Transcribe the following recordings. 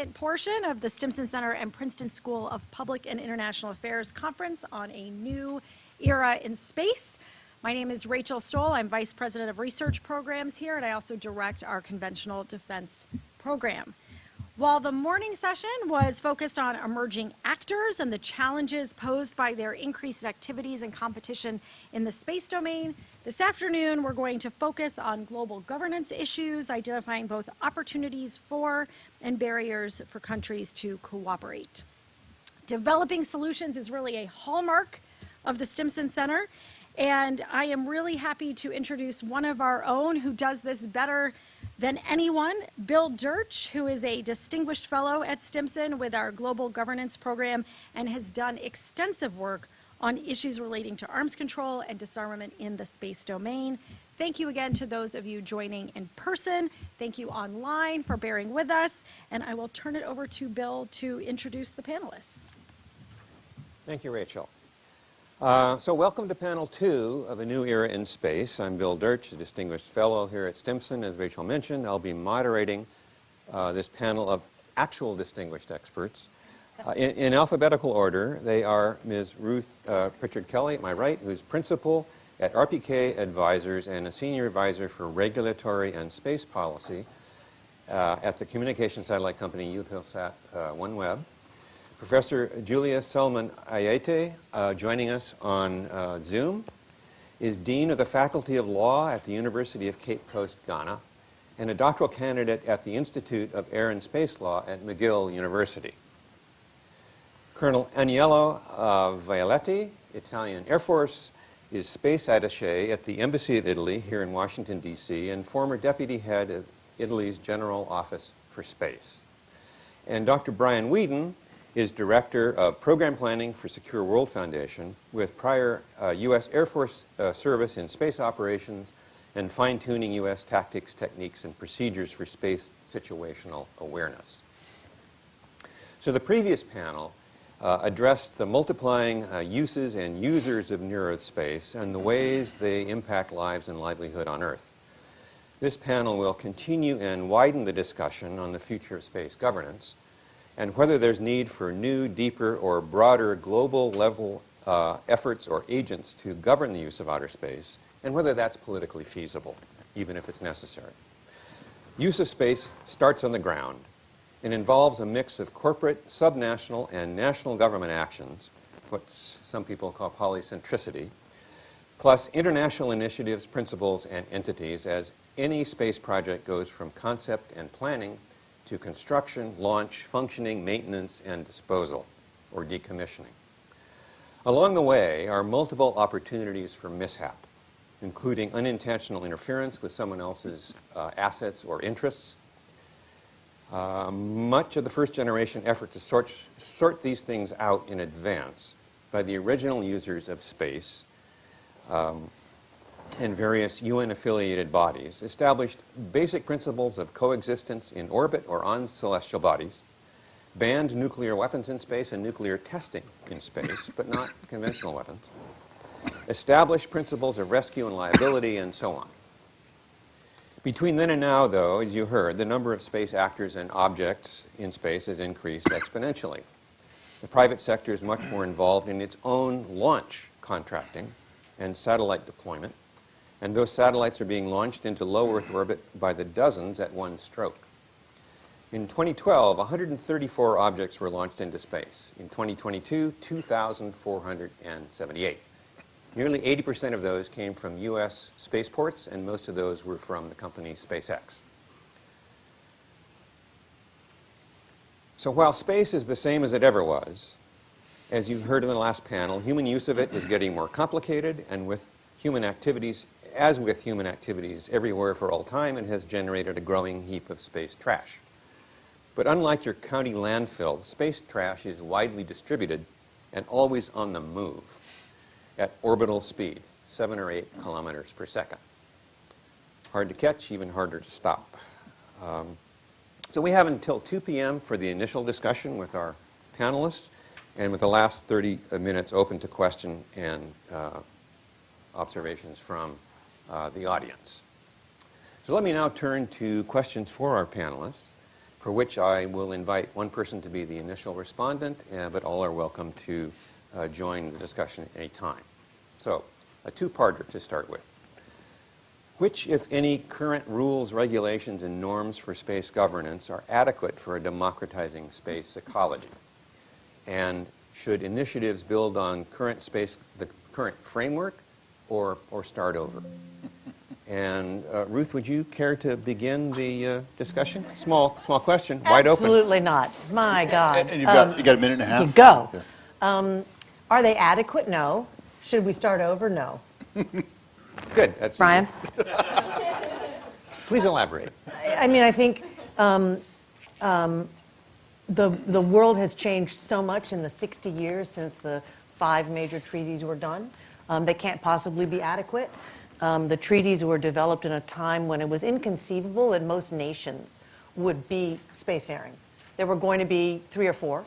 portion of the Stimson Center and Princeton School of Public and International Affairs Conference on a New Era in Space. My name is Rachel Stoll. I'm Vice President of Research Programs here, and I also direct our Conventional Defense Program. While the morning session was focused on emerging actors and the challenges posed by their increased activities and competition in the space domain, this afternoon we're going to focus on global governance issues, identifying both opportunities for and barriers for countries to cooperate. Developing solutions is really a hallmark of the Stimson Center, and I am really happy to introduce one of our own who does this better than anyone, Bill Dirch, who is a distinguished fellow at Stimson with our Global Governance Program and has done extensive work on issues relating to arms control and disarmament in the space domain. Thank you again to those of you joining in person. Thank you online for bearing with us, and I will turn it over to Bill to introduce the panelists. Thank you, Rachel. So welcome to panel 2 of A New Era in Space. I'm Bill Dirch, a distinguished fellow here at Stimson. As Rachel mentioned, I'll be moderating this panel of actual distinguished experts. In alphabetical order, they are Ms. Ruth Pritchard Kelly at my right, who's principal at RPK Advisors and a senior advisor for regulatory and space policy at the communication satellite company Eutelsat OneWeb. Professor Julia Selman-Ayete, joining us on Zoom, is Dean of the Faculty of Law at the University of Cape Coast, Ghana, and a doctoral candidate at the Institute of Air and Space Law at McGill University. Colonel Agnello Violetti, Italian Air Force, is Space Attaché at the Embassy of Italy here in Washington, D.C., and former deputy head of Italy's General Office for Space. And Dr. Brian Whedon is Director of Program Planning for Secure World Foundation with prior U.S. Air Force service in space operations and fine-tuning U.S. tactics, techniques, and procedures for space situational awareness. So the previous panel addressed the multiplying uses and users of near-Earth space and the ways they impact lives and livelihood on Earth. This panel will continue and widen the discussion on the future of space governance and whether there's need for new, deeper, or broader global level efforts or agents to govern the use of outer space, and whether that's politically feasible, even if it's necessary. Use of space starts on the ground and involves a mix of corporate, subnational, and national government actions, what some people call polycentricity, plus international initiatives, principles, and entities, as any space project goes from concept and planning to construction, launch, functioning, maintenance, and disposal, or decommissioning. Along the way are multiple opportunities for mishap, including unintentional interference with someone else's assets or interests. Much of the first-generation effort to sort these things out in advance by the original users of space and various UN-affiliated bodies established basic principles of coexistence in orbit or on celestial bodies, banned nuclear weapons in space and nuclear testing in space, but not conventional weapons, established principles of rescue and liability, and so on. Between then and now, though, as you heard, the number of space actors and objects in space has increased exponentially. The private sector is much more involved in its own launch contracting and satellite deployment, and those satellites are being launched into low Earth orbit by the dozens at one stroke. In 2012, 134 objects were launched into space. In 2022, 2,478. Nearly 80% of those came from U.S. spaceports, and most of those were from the company SpaceX. So while space is the same as it ever was, as you heard in the last panel, human use of it is getting more complicated, and with human activities everywhere for all time, it has generated a growing heap of space trash. But unlike your county landfill, space trash is widely distributed and always on the move at orbital speed, 7 or 8 kilometers per second. Hard to catch, even harder to stop. So we have until 2 p.m. for the initial discussion with our panelists, and with the last 30 minutes open to question and observations from the audience. So let me now turn to questions for our panelists. for which I will invite one person to be the initial respondent, but all are welcome to join the discussion at any time. So, a two-parter to start with. Which, if any, current rules, regulations, and norms for space governance are adequate for a democratizing space ecology? And should initiatives build on the current framework or start over? And Ruth, would you care to begin the discussion? Small question, wide open. Absolutely not. My God. And you got a minute and a half? You go. Okay. Are they adequate? No. Should we start over? No. Good. That's Brian? Please elaborate. I mean, I think the world has changed so much in the 60 years since the 5 major treaties were done. They can't possibly be adequate. The treaties were developed in a time when it was inconceivable that most nations would be spacefaring. There were going to be 3 or 4.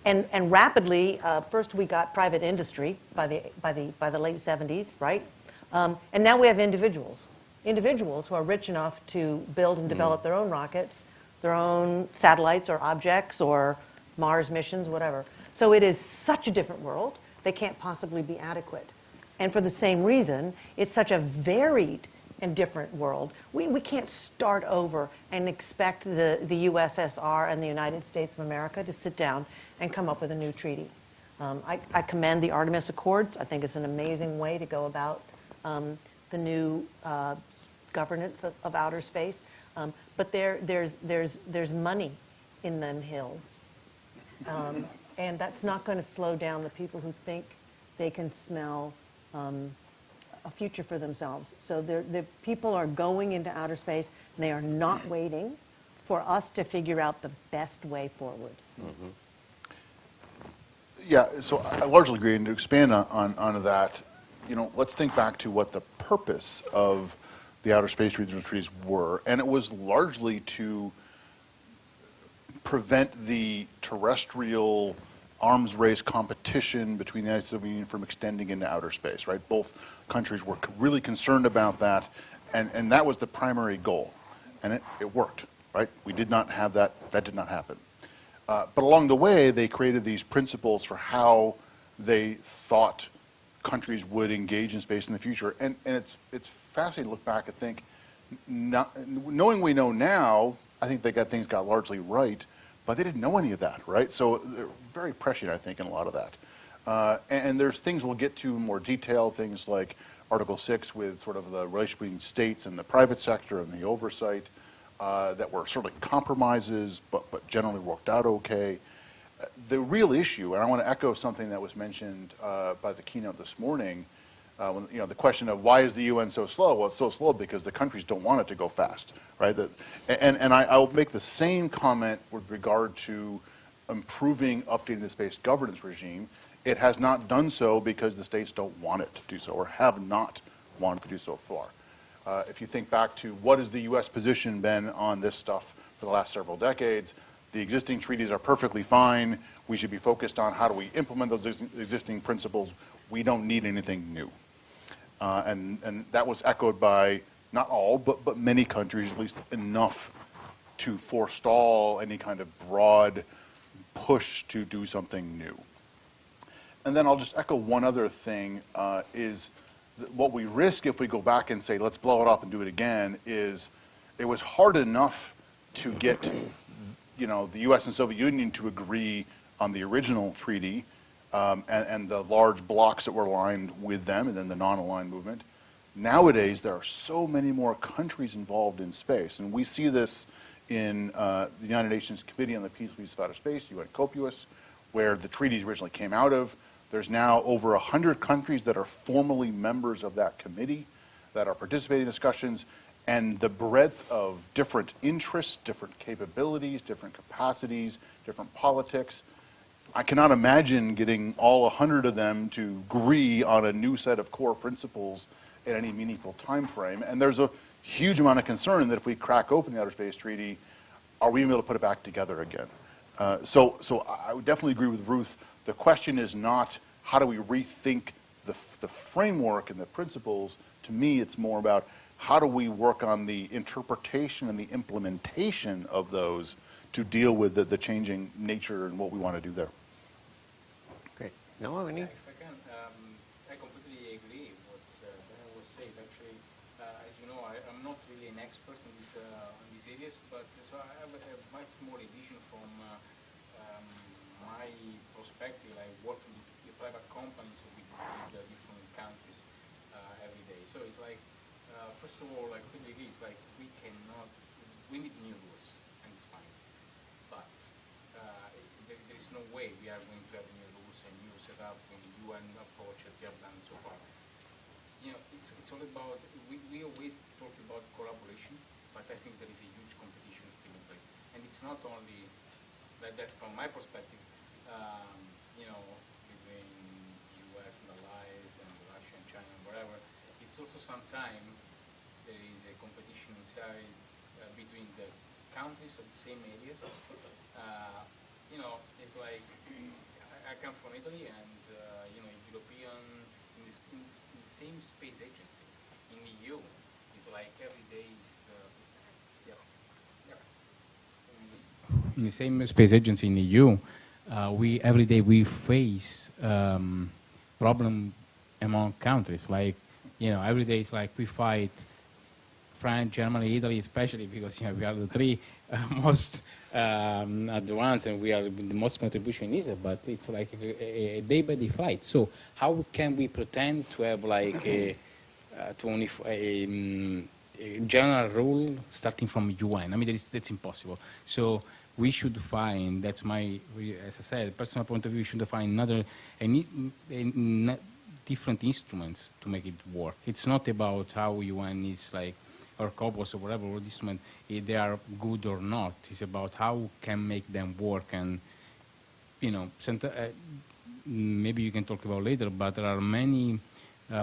And rapidly, first we got private industry by the late 70s, right? And now we have individuals who are rich enough to build and develop their own rockets, their own satellites or objects or Mars missions, whatever. So it is such a different world, they can't possibly be adequate. And for the same reason, it's such a varied and different world. We can't start over and expect the USSR and the United States of America to sit down and come up with a new treaty. I commend the Artemis Accords. I think it's an amazing way to go about the new governance of outer space. But there's money in them hills. And that's not going to slow down the people who think they can smell a future for themselves. So the people are going into outer space, and they are not waiting for us to figure out the best way forward. Mm-hmm. Yeah, so I largely agree, and to expand on that, let's think back to what the purpose of the outer space regional treaties were, and it was largely to prevent the terrestrial arms race competition between the United States and the Union from extending into outer space, right? Both countries were really concerned about that, and that was the primary goal, and it worked, right? We did not have that did not happen. But along the way, they created these principles for how they thought countries would engage in space in the future. And it's fascinating to look back and think, knowing we know now, I think things got largely right, but they didn't know any of that, right? So they're very prescient, I think, in a lot of that. And there's things we'll get to in more detail, things like Article 6 with sort of the relationship between states and the private sector and the oversight that were sort of compromises, but generally worked out okay. The real issue, and I want to echo something that was mentioned by the keynote this morning, when, the question of why is the UN so slow? Well, it's so slow because the countries don't want it to go fast, right? And I'll make the same comment with regard to improving, updating the space governance regime. It has not done so because the states don't want it to do so, or have not wanted to do so far. If you think back to what has the U.S. position been on this stuff for the last several decades, the existing treaties are perfectly fine. We should be focused on how do we implement those existing principles. We don't need anything new. And that was echoed by not all, but many countries, at least enough to forestall any kind of broad push to do something new. And then I'll just echo one other thing, is what we risk if we go back and say, let's blow it up and do it again, is it was hard enough to get the U.S. and Soviet Union to agree on the original treaty and the large blocks that were aligned with them, and then the non-aligned movement. Nowadays, there are so many more countries involved in space, and we see this in the United Nations Committee on the Peaceful Use of Outer Space, UN COPUOS, where the treaties originally came out of. There's now over 100 countries that are formally members of that committee that are participating in discussions, and the breadth of different interests, different capabilities, different capacities, different politics. I cannot imagine getting all 100 of them to agree on a new set of core principles in any meaningful time frame. And there's a huge amount of concern that if we crack open the Outer Space Treaty, are we able to put it back together again? So I would definitely agree with Ruth. The question is not how do we rethink the framework and the principles. To me, it's more about how do we work on the interpretation and the implementation of those to deal with the changing nature and what we want to do there? Great. Noah, any? If I can, I completely agree with what Daniel was saying. Actually, as you know, I'm not really an expert in these areas, but so I have a much more a vision from my perspective. I work in the private companies with different countries every day. So it's like, first of all, I completely agree. It's like we need new rules, and it's fine. But there is no way we are going to have new rules and new setup in the UN approach that we have done so far. You know, it's all about, we always talk about collaboration, but I think there is a huge competition still in place. And it's not only, that's from my perspective, you know, between US and allies and Russia and China and whatever. It's also sometimes there is a competition inside between the countries of the same areas. You know, it's like, I come from Italy, and you know, European, in the same space agency, in the EU, it's like every day is, in the same space agency in the EU, every day we face problem among countries. Like, you know, every day it's like we fight France, Germany, Italy, especially because, you know, we are the three most advanced, and we are the most contribution in Israel, but it's like a day-by-day fight. So how can we pretend to have like a general rule starting from UN? I mean, that's impossible. So we should find, that's my, as I said, personal point of view, we should find different instruments to make it work. It's not about how UN is like, or COBOS or whatever, what instrument, if they are good or not. It's about how can make them work. And, you know, maybe you can talk about later, but there are many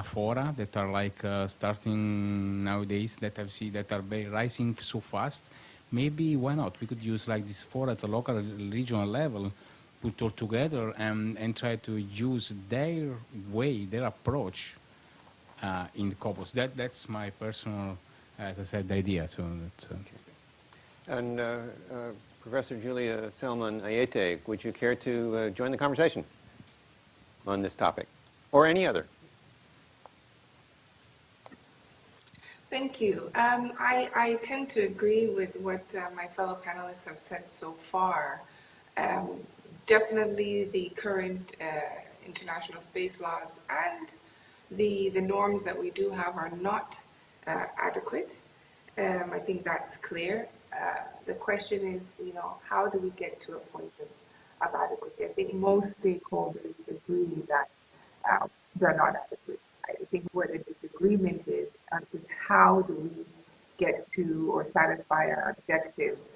fora that are like starting nowadays that I've seen that are rising so fast. Maybe why not? We could use like this fora at a local, regional level, put all together and try to use their way, their approach in the COBOS. That's my personal, as I said, the idea. So that's. And Professor Julia Selman Ayete, would you care to join the conversation on this topic, or any other? Thank you. I tend to agree with what my fellow panelists have said so far. Definitely the current international space laws and the norms that we do have are not adequate. I think that's clear. The question is, you know, how do we get to a point of adequacy? I think most stakeholders agree that they're not adequate. I think what a disagreement is how do we get to or satisfy our objectives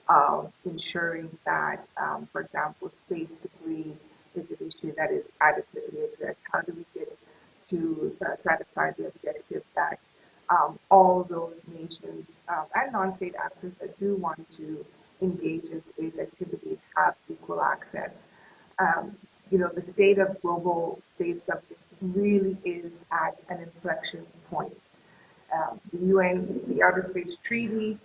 of ensuring that, for example, space debris is an issue that is adequately addressed. How do we get to satisfy the objective that all those nations and non-state actors that do want to engage in space activities have equal access? You know, the state of global space governance really is at an inflection point. The UN, the Outer Space Treaty,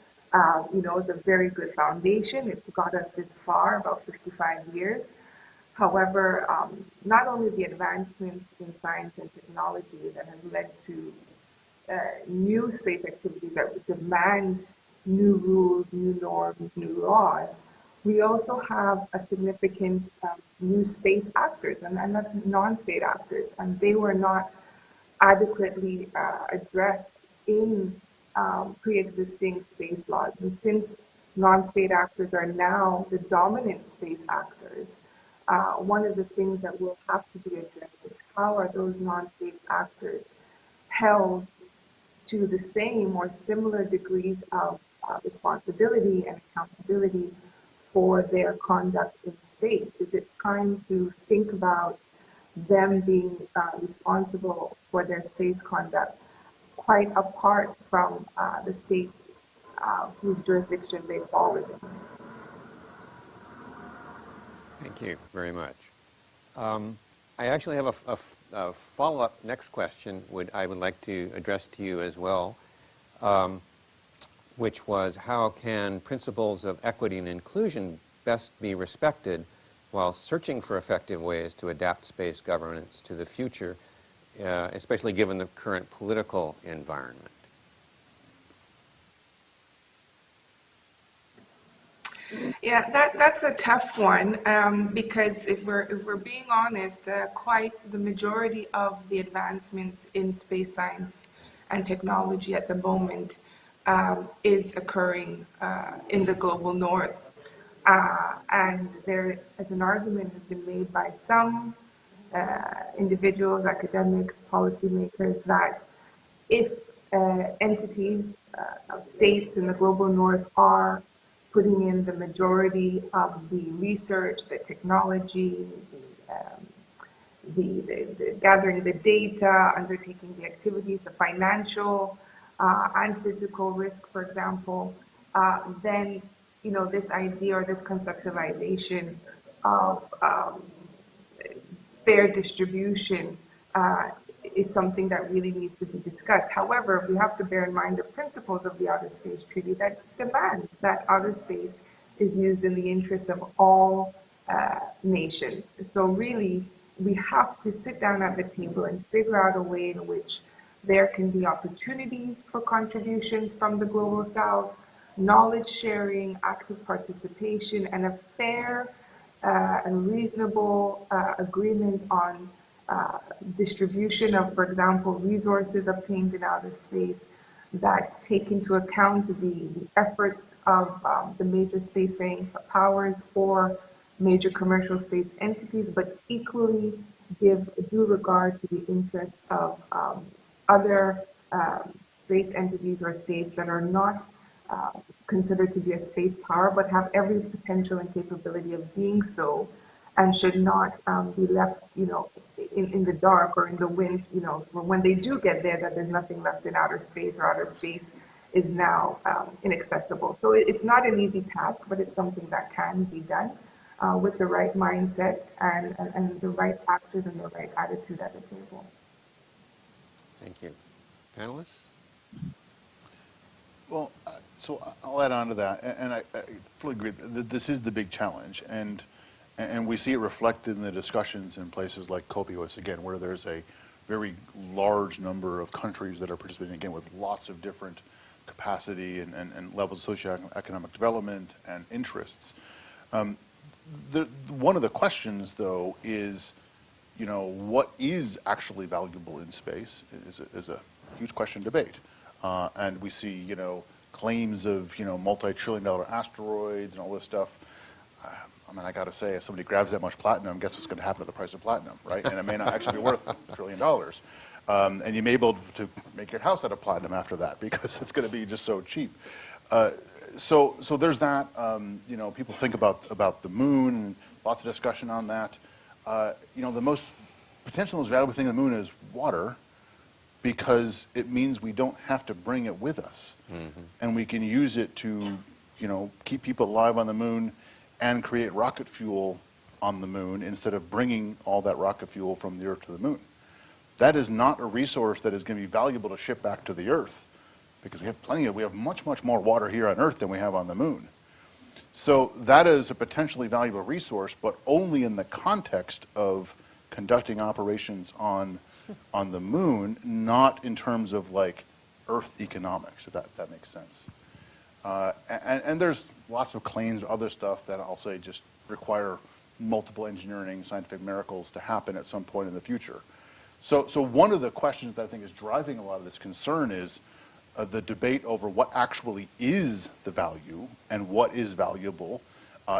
you know, is a very good foundation. It's got us this far, about 55 years. However, not only the advancements in science and technology that have led to new space activities that would demand new rules, new norms, new laws, we also have a significant new space actors, and that's non-state actors, and they were not adequately addressed in pre-existing space laws. And since non-state actors are now the dominant space actors, one of the things that will have to be addressed is how are those non-state actors held to the same or similar degrees of responsibility and accountability for their conduct in space? Is it time to think about them being responsible for their space conduct quite apart from the states whose jurisdiction they fall within? Thank you very much. I actually have a follow-up next question I would like to address to you as well. which was how can principles of equity and inclusion best be respected while searching for effective ways to adapt space governance to the future, especially given the current political environment? Yeah, that's a tough one because if we're being honest, quite the majority of the advancements in space science and technology at the moment is occurring in the global north. And there, as an argument, has been made by some individuals, academics, policymakers, that if entities of states in the global north are putting in the majority of the research, the technology, the gathering the data, undertaking the activities, the financial and physical risk, for example, then this idea or this conceptualization of fair distribution is something that really needs to be discussed. However, we have to bear in mind the principles of the Outer Space Treaty that demands that outer space is used in the interest of all nations. So really, we have to sit down at the table and figure out a way in which there can be opportunities for contributions from the global south, knowledge sharing, active participation, and a fair and reasonable agreement on distribution of, for example, resources obtained in outer space that take into account the efforts of the major spacefaring powers or major commercial space entities, but equally give due regard to the interests of other space entities or states that are not considered to be a space power, but have every potential and capability of being so, and should not be left, in the dark or in the wind, when they do get there, that there's nothing left in outer space, or outer space is now inaccessible. So it's not an easy task, but it's something that can be done with the right mindset and the right actors and the right attitude at the table. Thank you. Panelists? Well, so I'll add on to that, and I fully agree that this is the big challenge, and we see it reflected in the discussions in places like COPUOS, again, where there's a very large number of countries that are participating, again, with lots of different capacity and levels of socioeconomic development and interests. One of the questions, though, is, what is actually valuable in space is a huge question to debate. And we see, claims of, multi-trillion-dollar asteroids and all this stuff. I got to say, if somebody grabs that much platinum, guess what's going to happen to the price of platinum, right? And it may not actually be worth $1 trillion. And you may be able to make your house out of platinum after that because it's going to be just so cheap. So there's that. People think about the moon, and lots of discussion on that. The most valuable thing on the moon is water, because it means we don't have to bring it with us. Mm-hmm. And we can use it to, keep people alive on the moon and create rocket fuel on the moon instead of bringing all that rocket fuel from the Earth to the moon. That is not a resource that is going to be valuable to ship back to the Earth, because we have much, much more water here on Earth than we have on the moon. So that is a potentially valuable resource, but only in the context of conducting operations on the moon, not in terms of Earth economics, if that makes sense. And there's lots of claims, other stuff that I'll say just require multiple engineering, scientific miracles to happen at some point in the future. So one of the questions that I think is driving a lot of this concern is the debate over what actually is the value and what is valuable.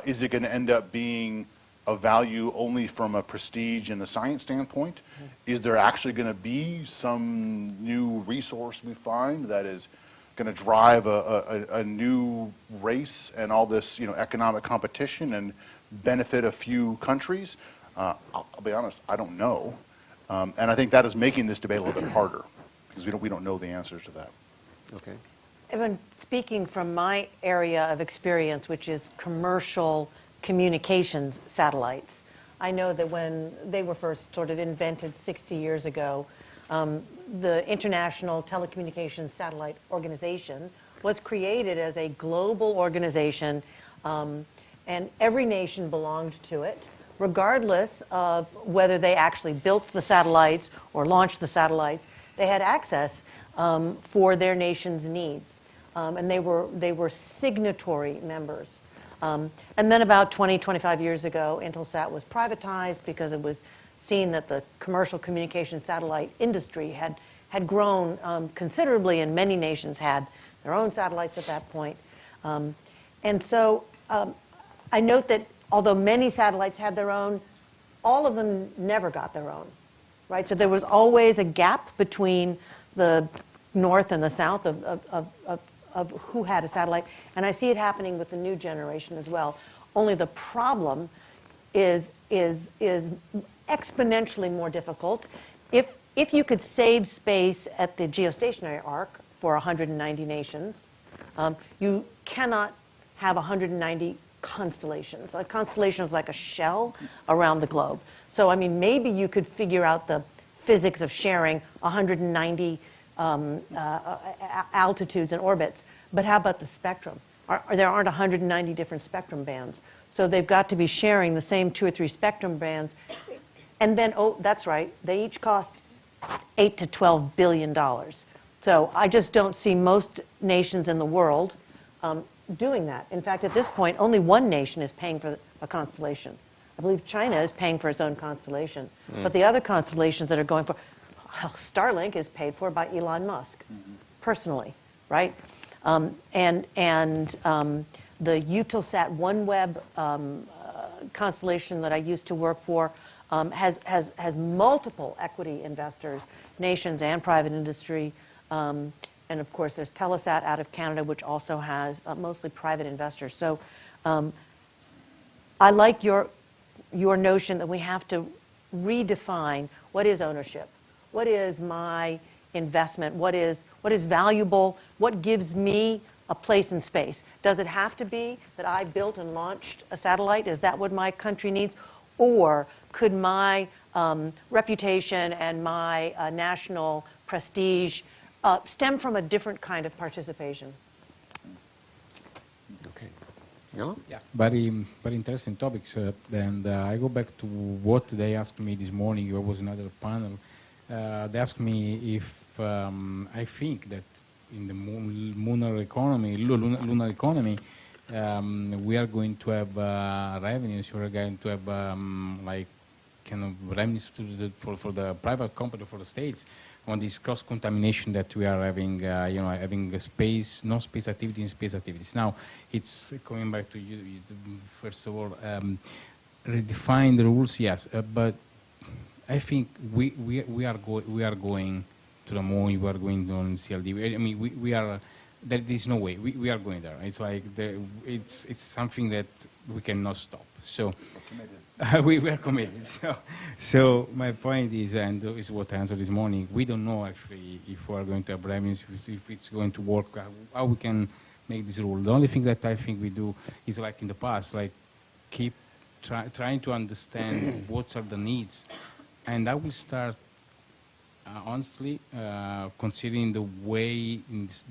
Is it going to end up being a value only from a prestige and a science standpoint? Mm-hmm. Is there actually going to be some new resource we find that is going to drive a new race and all this economic competition and benefit a few countries? I'll be honest, I don't know. And I think that is making this debate a little bit harder, because we don't know the answers to that. Okay. Even speaking from my area of experience, which is commercial communications satellites, I know that when they were first sort of invented 60 years ago, the International Telecommunications Satellite Organization was created as a global organization, and every nation belonged to it, regardless of whether they actually built the satellites or launched the satellites. They had access for their nation's needs, and they were signatory members. And then about 20, 25 years ago, Intelsat was privatized because it was seen that the commercial communication satellite industry had grown considerably, and many nations had their own satellites at that point. And so I note that although many satellites had their own, all of them never got their own, right? So there was always a gap between the north and the south of who had a satellite. And I see it happening with the new generation as well. Only the problem is exponentially more difficult. If you could save space at the geostationary arc for 190 nations, you cannot have 190 constellations. A constellation is like a shell around the globe. So, I mean, maybe you could figure out the physics of sharing 190 altitudes and orbits, but how about the spectrum? There aren't 190 different spectrum bands. So they've got to be sharing the same 2 or 3 spectrum bands. And then, oh, that's right, they each cost $8 to $12 billion. So I just don't see most nations in the world doing that. In fact, at this point, only one nation is paying for a constellation. I believe China is paying for its own constellation. But the other constellations that are going for, well, Starlink is paid for by Elon Musk, personally, right? And the Eutelsat OneWeb constellation that I used to work for has multiple equity investors, nations and private industry. And of course, there's Telesat out of Canada, which also has mostly private investors. So I like your notion that we have to redefine what is ownership, what is my investment, what is valuable, what gives me a place in space. Does it have to be that I built and launched a satellite? Is that what my country needs? Or could my reputation and my national prestige stem from a different kind of participation? Okay. Yellow? Yeah, very interesting topics. And I go back to what they asked me this morning. There was another panel. They asked me if I think that in the lunar economy, we are going to have revenues. We are going to have like kind of revenues for the private company, for the states, on this cross-contamination that we are having, having a space, no space activity and space activities. Now, it's coming back to you first of all, redefine the rules, yes, but I think we are going to the moon, we are going on CLD. I mean, we are, there is no way, we are going there. It's like, it's something that we cannot stop. So, we are committed. So my point is, and is what I answered this morning, we don't know actually if we are going to have revenues, if it's going to work, how we can make this rule. The only thing that I think we do is like in the past, like keep trying to understand what are the needs. And I will start, honestly, considering the way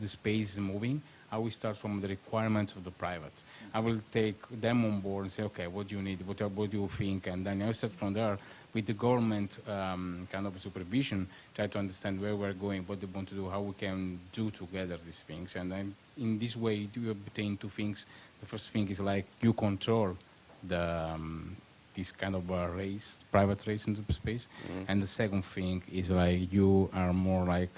the space is moving, I will start from the requirements of the private. I will take them on board and say, okay, what do you need? What do you think? And then I start from there with the government kind of supervision, try to understand where we're going, what they want to do, how we can do together these things. And then in this way, you obtain 2 things. The first thing is like you control the this kind of race, private race into space. And the second thing is like you are more like,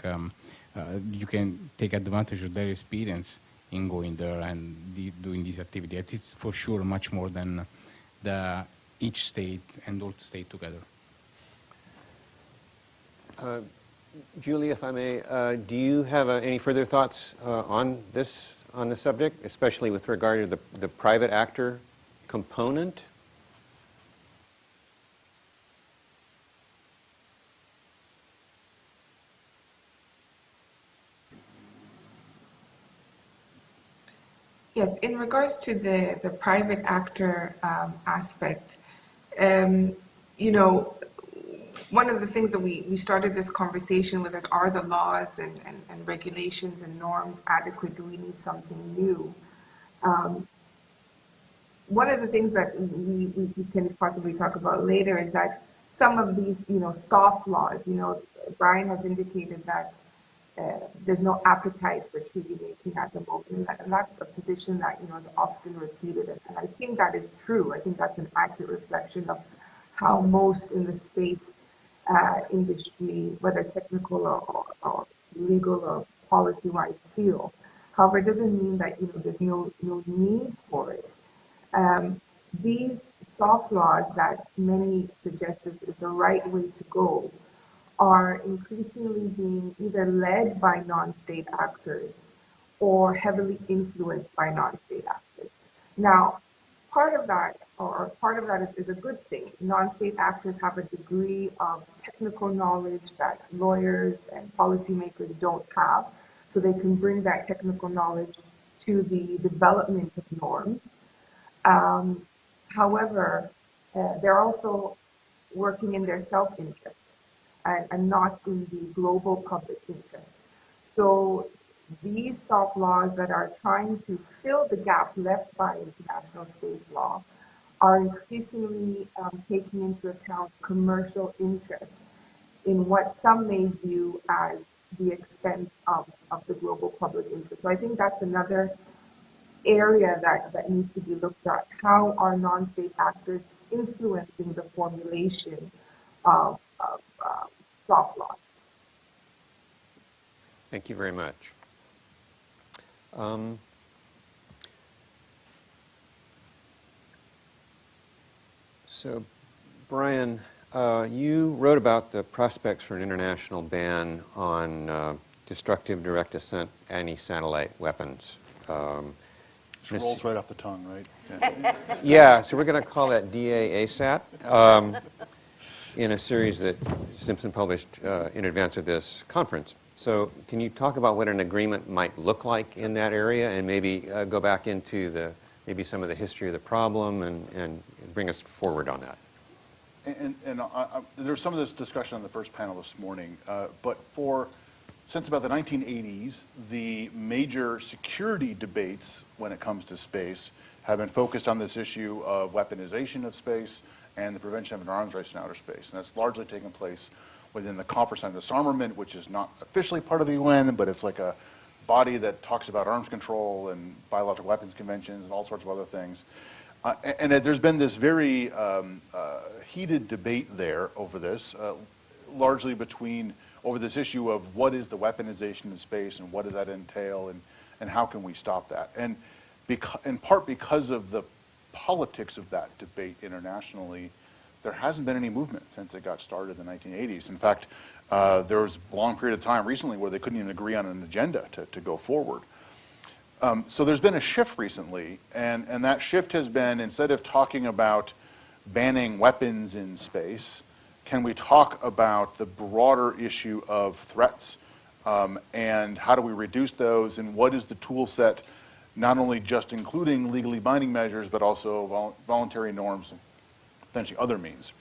you can take advantage of their experience in going there and doing this activity. It's for sure much more than each state and all state together. Julie, if I may, do you have any further thoughts on this subject, especially with regard to the private actor component? Yes, in regards to the private actor aspect, you know, one of the things that we started this conversation with is, are the laws and regulations and norms adequate? Do we need something new? One of the things that we can possibly talk about later is that some of these, soft laws, Brian has indicated that there's no appetite for treaty making at the moment, and that's a position that, is often repeated, and I think that is true. I think that's an accurate reflection of how most in the space industry, whether technical or legal or policy-wise, feel. However, it doesn't mean that, there's no need for it. These soft laws that many suggest is the right way to go are increasingly being either led by non-state actors or heavily influenced by non-state actors. Now, part of that is a good thing. Non-state actors have a degree of technical knowledge that lawyers and policymakers don't have, so they can bring that technical knowledge to the development of norms. However, they're also working in their self-interest and not in the global public interest. So these soft laws that are trying to fill the gap left by international space law are increasingly taking into account commercial interests in what some may view as the expense of the global public interest. So I think that's another area that needs to be looked at. How are non-state actors influencing the formulation of soft law? Thank you very much. So, Brian, you wrote about the prospects for an international ban on destructive direct ascent anti-satellite weapons. Which rolls right off the tongue, right? Yeah. Yeah, so we're going to call that DA-ASAT in a series that Stimson published in advance of this conference. So can you talk about what an agreement might look like in that area, and maybe go back into maybe some of the history of the problem and bring us forward on that? And there's some of this discussion on the first panel this morning, but since about the 1980s, the major security debates when it comes to space have been focused on this issue of weaponization of space and the prevention of an arms race in outer space. And that's largely taken place within the Conference on Disarmament, which is not officially part of the UN, but it's like a body that talks about arms control and biological weapons conventions and all sorts of other things. And there's been this very heated debate there over this, largely over this issue of what is the weaponization of space and what does that entail and how can we stop that? And in part because of the politics of that debate internationally, there hasn't been any movement since it got started in the 1980s. In fact, there was a long period of time recently where they couldn't even agree on an agenda to go forward. So there's been a shift recently, and that shift has been, instead of talking about banning weapons in space, can we talk about the broader issue of threats and how do we reduce those, and what is the tool set, not only just including legally binding measures, but also voluntary norms and potentially other means.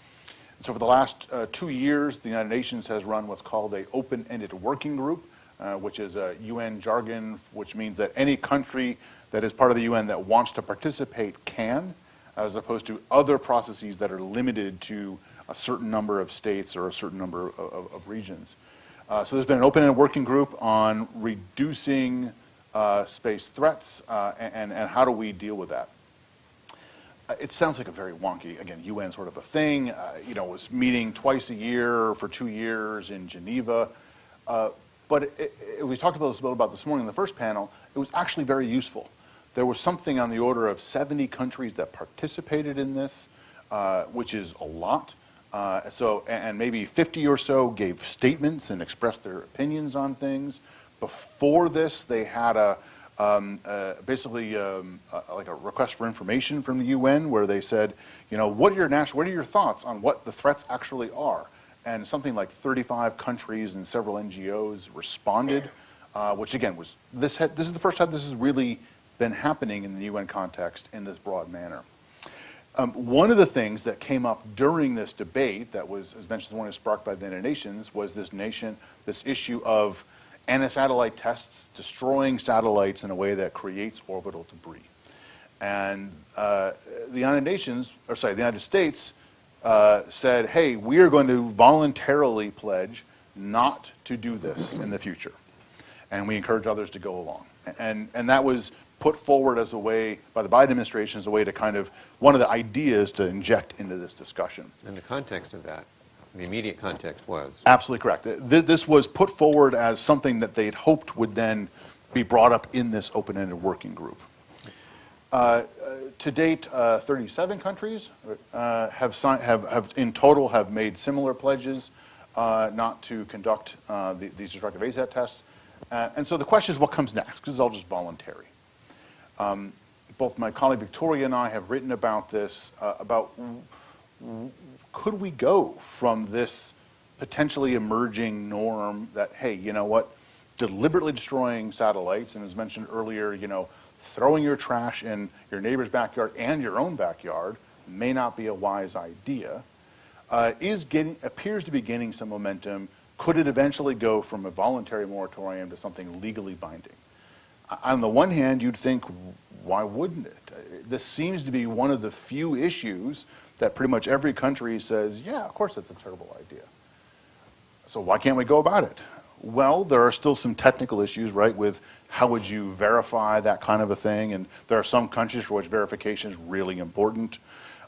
So for the last 2 years, the United Nations has run what's called an open-ended working group, which is a UN jargon, which means that any country that is part of the UN that wants to participate can, as opposed to other processes that are limited to a certain number of states or a certain number of regions. So there's been an open-ended working group on reducing space threats and how do we deal with that. It sounds like a very wonky, again, UN sort of a thing. It was meeting twice a year for 2 years in Geneva. But we talked about this morning in the first panel. It was actually very useful. There was something on the order of 70 countries that participated in this, which is a lot. And maybe 50 or so gave statements and expressed their opinions on things. Before this, they had basically like a request for information from the UN, where they said, what are your thoughts on what the threats actually are? And something like 35 countries and several NGOs responded, which again this is the first time this has really been happening in the UN context in this broad manner. One of the things that came up during this debate that was, as mentioned, the one sparked by the United Nations was this issue of AntiSatellite tests destroying satellites in a way that creates orbital debris. And the United States said, hey, we are going to voluntarily pledge not to do this in the future. And we encourage others to go along. And that was put forward as a way, by the Biden administration, as a way to kind of, one of the ideas to inject into this discussion. And the context of that, the immediate context was? Absolutely correct. This was put forward as something that they'd hoped would then be brought up in this open-ended working group. To date, 37 countries have in total have made similar pledges not to conduct these destructive ASAT tests. And so the question is, what comes next? Because it's all just voluntary. Both my colleague Victoria and I have written about this, about could we go from this potentially emerging norm that, hey, you know what, deliberately destroying satellites, and as mentioned earlier, you know, throwing your trash in your neighbor's backyard and your own backyard may not be a wise idea, appears to be gaining some momentum. Could it eventually go from a voluntary moratorium to something legally binding? On the one hand, you'd think, why wouldn't it? This seems to be one of the few issues that pretty much every country says, yeah, of course it's a terrible idea. So why can't we go about it? Well, there are still some technical issues, right, with how would you verify that kind of a thing, and there are some countries for which verification is really important.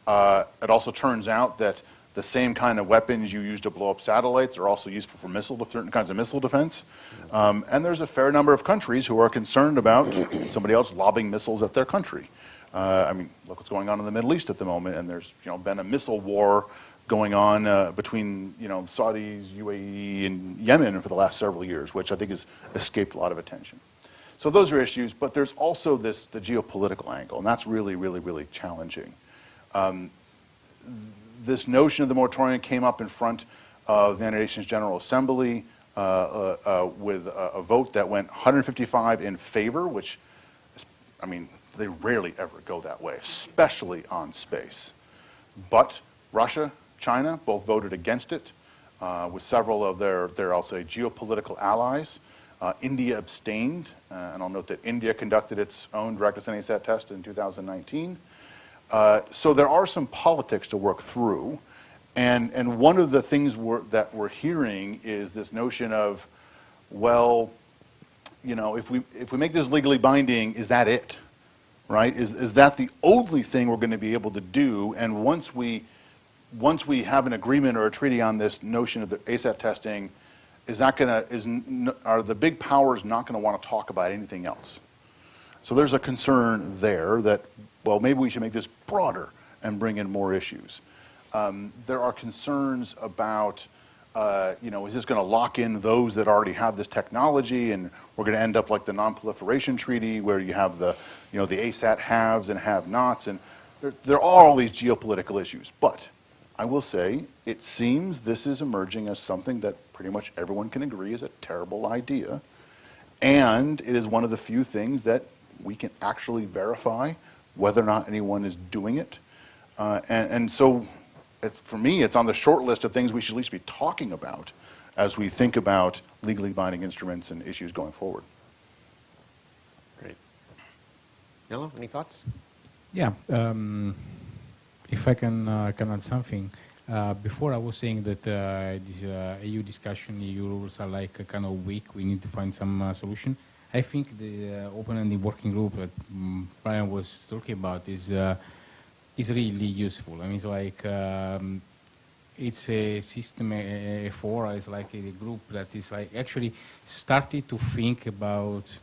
It also turns out that the same kind of weapons you use to blow up satellites are also useful for certain kinds of missile defense. And there's a fair number of countries who are concerned about somebody else lobbing missiles at their country. I mean, look what's going on in the Middle East at the moment, and there's been a missile war going on between the Saudis, UAE, and Yemen for the last several years, which I think has escaped a lot of attention. So those are issues, but there's also the geopolitical angle, and that's really, really, really challenging. This notion of the moratorium came up in front of the United Nations General Assembly with a vote that went 155 in favor, which, I mean, they rarely ever go that way, especially on space. But Russia, China both voted against it, with several of their, I'll say, geopolitical allies. India abstained, and I'll note that India conducted its own direct-to-sending ASAT test in 2019. So there are some politics to work through, and one of the things that we're hearing is this notion of, well, if we make this legally binding, is that it, right? Is that the only thing we're going to be able to do? And once we have an agreement or a treaty on this notion of the ASAT testing, are the big powers not going to want to talk about anything else? So there's a concern there that, well, maybe we should make this broader and bring in more issues. There are concerns about, is this going to lock in those that already have this technology, and we're going to end up like the Non-Proliferation Treaty, where you have the ASAT haves and have-nots, and there are all these geopolitical issues. But I will say, it seems this is emerging as something that pretty much everyone can agree is a terrible idea, and it is one of the few things that we can actually verify whether or not anyone is doing it. And so, for me, it's on the short list of things we should at least be talking about as we think about legally binding instruments and issues going forward. Great. Yellow, any thoughts? Yeah, if I can add something. Before I was saying that this EU discussion, EU rules are like kind of weak. We need to find some solution. I think the open-ended working group that Brian was talking about is really useful. I mean, it's like it's a system, a forum. It's like a group that is like actually started to think about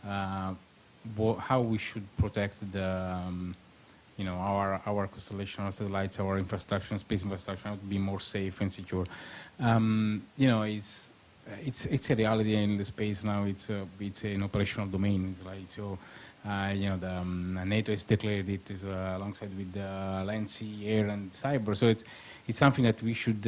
how we should protect the our constellation, our satellites, our infrastructure, space infrastructure, to be more safe and secure. It's a reality in the space now. It's an operational domain. It's like so. The NATO has declared it is alongside with land, sea, air, and cyber. So it's something that we should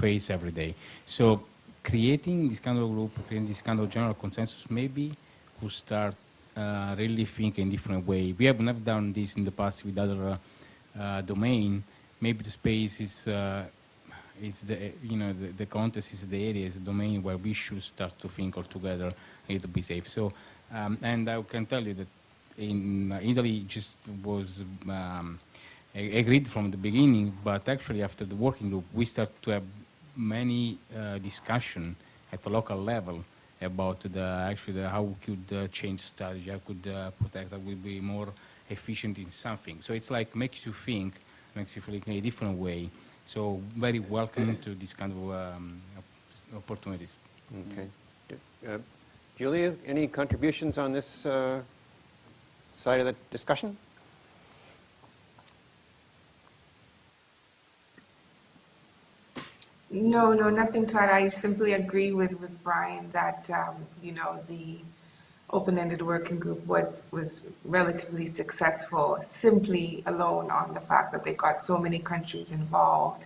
face every day. So creating this kind of group, creating this kind of general consensus, maybe could start really think in different way. We have never done this in the past with other domain, maybe the space is the the contest is the area, is the domain where we should start to think altogether a little bit safe. So, and I can tell you that in Italy just was agreed from the beginning, but actually after the working group, we start to have many discussion at the local level about how we could change strategy, how could protect, how would be more efficient in something. So it's like makes you think, makes you think in a different way. So very welcome to this kind of opportunities. Okay. Julia, any contributions on this side of the discussion? No, nothing to add. I simply agree with Brian that, the open-ended working group was relatively successful simply alone on the fact that they got so many countries involved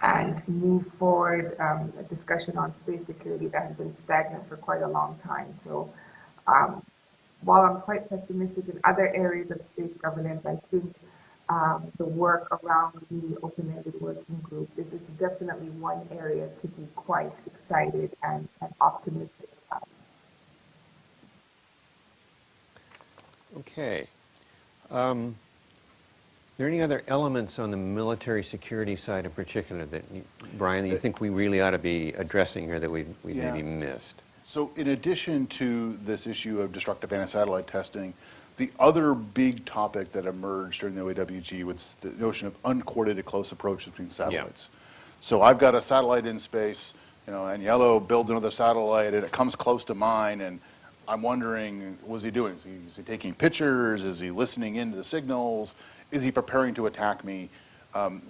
and moved forward a discussion on space security that has been stagnant for quite a long time. So while I'm quite pessimistic in other areas of space governance, I think the work around the open-ended working group is definitely one area to be quite excited and optimistic about. Okay. Are there any other elements on the military security side in particular that, Brian, that you think we really ought to be addressing here that we maybe missed? So in addition to this issue of destructive anti-satellite testing, the other big topic that emerged during the OAWG was the notion of uncoordinated close approach between satellites. Yeah. So I've got a satellite in space, and Yellow builds another satellite, and it comes close to mine, and I'm wondering, what's he doing? Is he taking pictures? Is he listening into the signals? Is he preparing to attack me?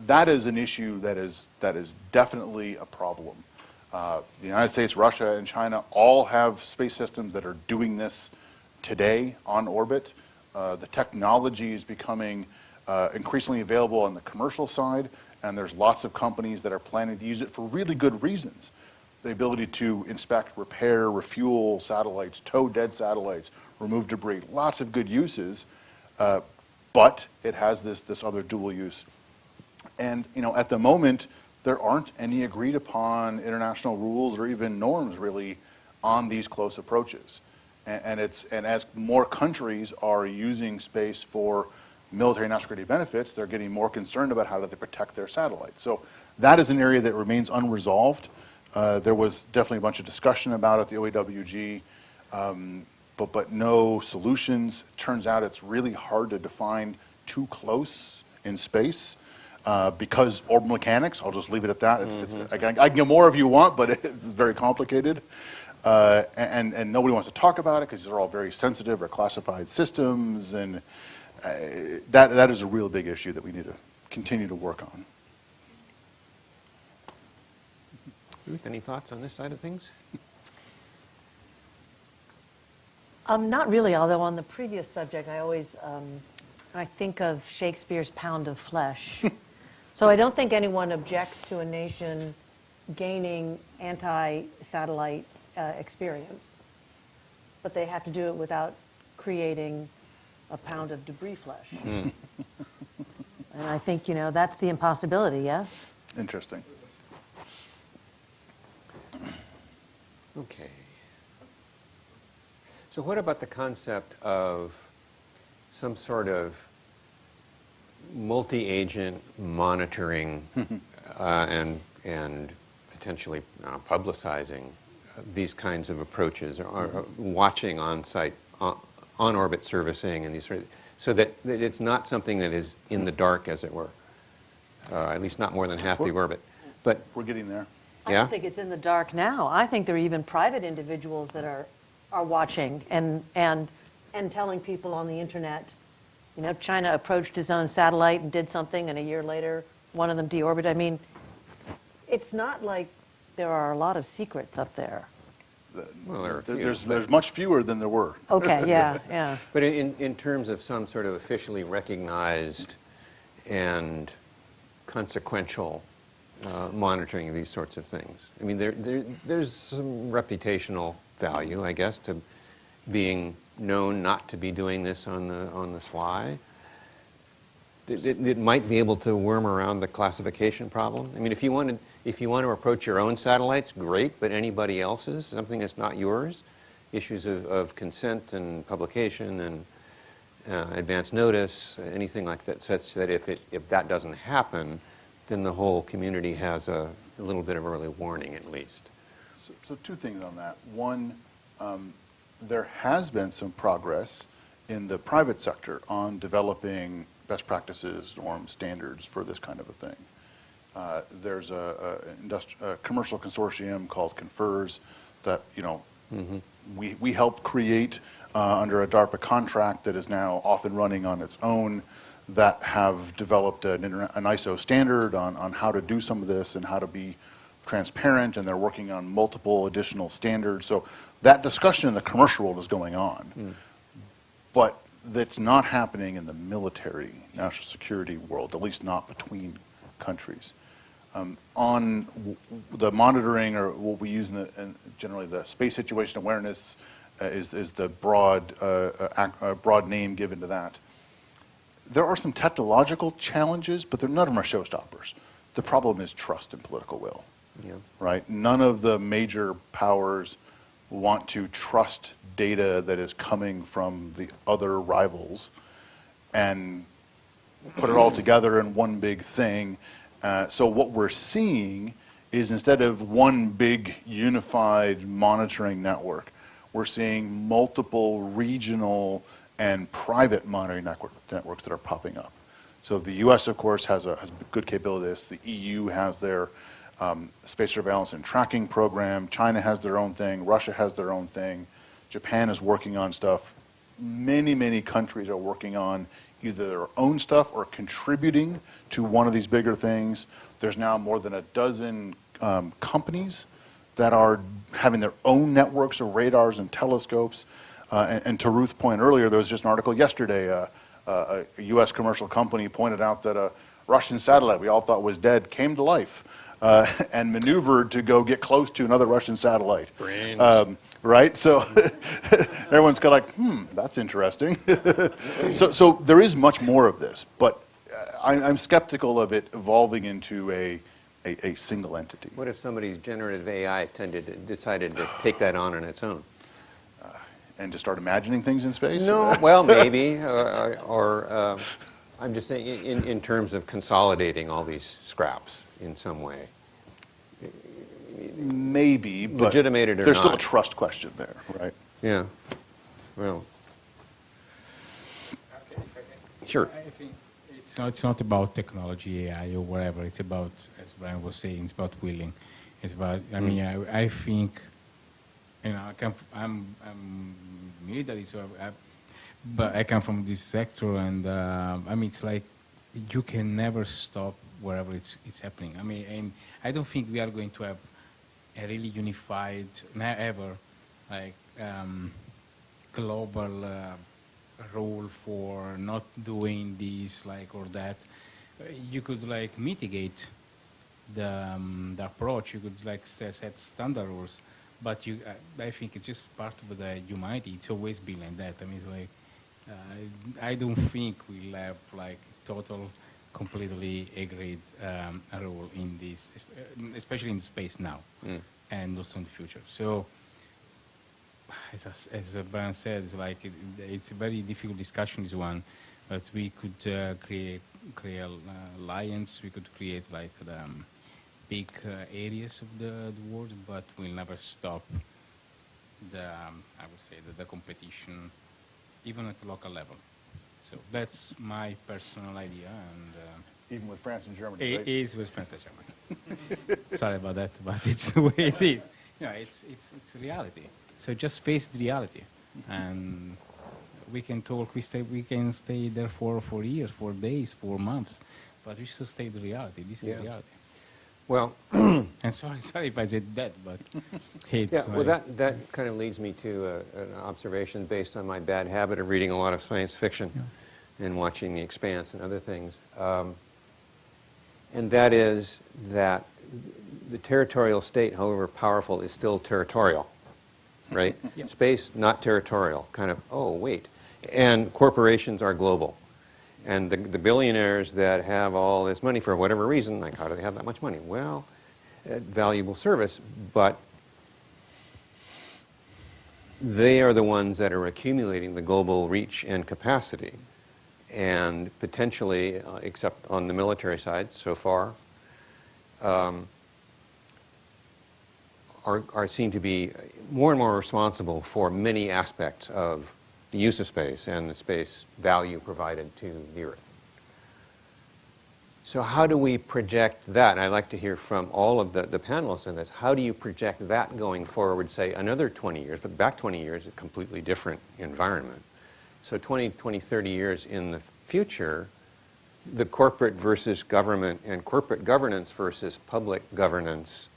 That is an issue that is definitely a problem. The United States, Russia, and China all have space systems that are doing this today on orbit. The technology is becoming increasingly available on the commercial side, and there's lots of companies that are planning to use it for really good reasons. The ability to inspect, repair, refuel satellites, tow dead satellites, remove debris, lots of good uses, but it has this other dual use. And at the moment, there aren't any agreed upon international rules or even norms really on these close approaches. And as more countries are using space for military and national security benefits, they're getting more concerned about how do they protect their satellites. So that is an area that remains unresolved. There was definitely a bunch of discussion about it at the OAWG, but no solutions. Turns out it's really hard to define too close in space because orbital mechanics, I'll just leave it at that. I can get more if you want, but it's very complicated. And nobody wants to talk about it because they're all very sensitive or classified systems, and that is a real big issue that we need to continue to work on. Ruth, any thoughts on this side of things? Not really, although on the previous subject, I think of Shakespeare's Pound of Flesh. So I don't think anyone objects to a nation gaining anti-satellite experience, but they have to do it without creating a pound of debris flesh. And I think, that's the impossibility, yes? Interesting. Okay. So what about the concept of some sort of multi-agent monitoring and potentially publicizing these kinds of approaches, or watching on-site, on-orbit servicing, and these sort of, so that it's not something that is in the dark, as it were, at least not more than half the orbit. But we're getting there. I don't think it's in the dark now. I think there are even private individuals that are watching and telling people on the internet, China approached his own satellite and did something, and a year later, one of them deorbited. I mean, it's not like there are a lot of secrets up there. Well, there are a few, there's much fewer than there were. Okay, yeah. But in terms of some sort of officially recognized and consequential monitoring of these sorts of things, I mean, there's some reputational value, I guess, to being known not to be doing this on the sly. it might be able to worm around the classification problem. I mean, if you want to approach your own satellites, great, but anybody else's, something that's not yours, issues of consent and publication and advance notice, anything like that, such that if that doesn't happen, then the whole community has a little bit of early warning at least. So two things on that. One, there has been some progress in the private sector on developing best practices, norms, standards for this kind of a thing. There's a commercial consortium called CONFERS that, we helped create under a DARPA contract that is now off and running on its own, that have developed an ISO standard on how to do some of this and how to be transparent, and they're working on multiple additional standards. So that discussion in the commercial world is going on. But that's not happening in the military, national security world, at least not between countries. On the monitoring, or what we use in generally the space situation awareness is the broad name given to that. There are some technological challenges, but none of them are showstoppers. The problem is trust and political will, right? None of the major powers want to trust data that is coming from the other rivals and put it all together in one big thing. So what we're seeing is, instead of one big unified monitoring network, we're seeing multiple regional and private monitoring networks that are popping up. So the US, of course, has good capabilities. The EU has their space surveillance and tracking program. China has their own thing. Russia has their own thing. Japan is working on stuff. Many, many countries are working on either their own stuff or contributing to one of these bigger things. There's now more than a dozen companies that are having their own networks of radars and telescopes. And to Ruth's point earlier, there was just an article yesterday. A U.S. commercial company pointed out that a Russian satellite we all thought was dead came to life and maneuvered to go get close to another Russian satellite. Right? So everyone's kind of like, that's interesting. So there is much more of this, but I'm skeptical of it evolving into a single entity. What if somebody's generative AI decided to take that on its own? And to start imagining things in space? No, well, maybe. Or I'm just saying in terms of consolidating all these scraps in some way. Maybe, but legitimated or there's not. Still a trust question there, right? Yeah. Well. Sure. I think it's not about technology, AI, or whatever. It's about, as Brian was saying, it's about willing. It's about. I mean, I think. I'm military, so but I come from this sector, and I mean, it's like you can never stop wherever it's happening. I mean, and I don't think we are going to have a really unified, never, like global rule for not doing this, like, or that. You could like mitigate the approach. You could like set standard rules. But I think it's just part of the humanity. It's always been like that. I mean, it's like, I don't think we'll have like total, completely agreed rule in this, especially in space now, and also in the future. So, as Brian said, it's like it's a very difficult discussion, this one, but we could create alliance. We could create like the big areas of the world, but we'll never stop I would say, the competition, even at the local level. So that's my personal idea. And even with France and Germany, right? It is with France and Germany. Sorry about that, but it's the way it is. It's reality. So just face the reality, and we can talk. We can stay there for years, for days, for months, but we should stay the reality. This is the reality. Well, and sorry if I said that, but it's well, that kind of leads me to an observation based on my bad habit of reading a lot of science fiction and watching The Expanse and other things, and that is that the territorial state, however powerful, is still territorial, right? Space, not territorial. Kind of, oh wait, and corporations are global. And the billionaires that have all this money for whatever reason, like how do they have that much money? Well, valuable service, but they are the ones that are accumulating the global reach and capacity. And potentially, except on the military side so far, are seen to be more and more responsible for many aspects of the use of space and the space value provided to the Earth. So how do we project that? And I'd like to hear from all of the panelists on this. How do you project that going forward, say, another 20 years? Back 20 years, a completely different environment. So 20, 30 years in the future, the corporate versus government and corporate governance versus public governance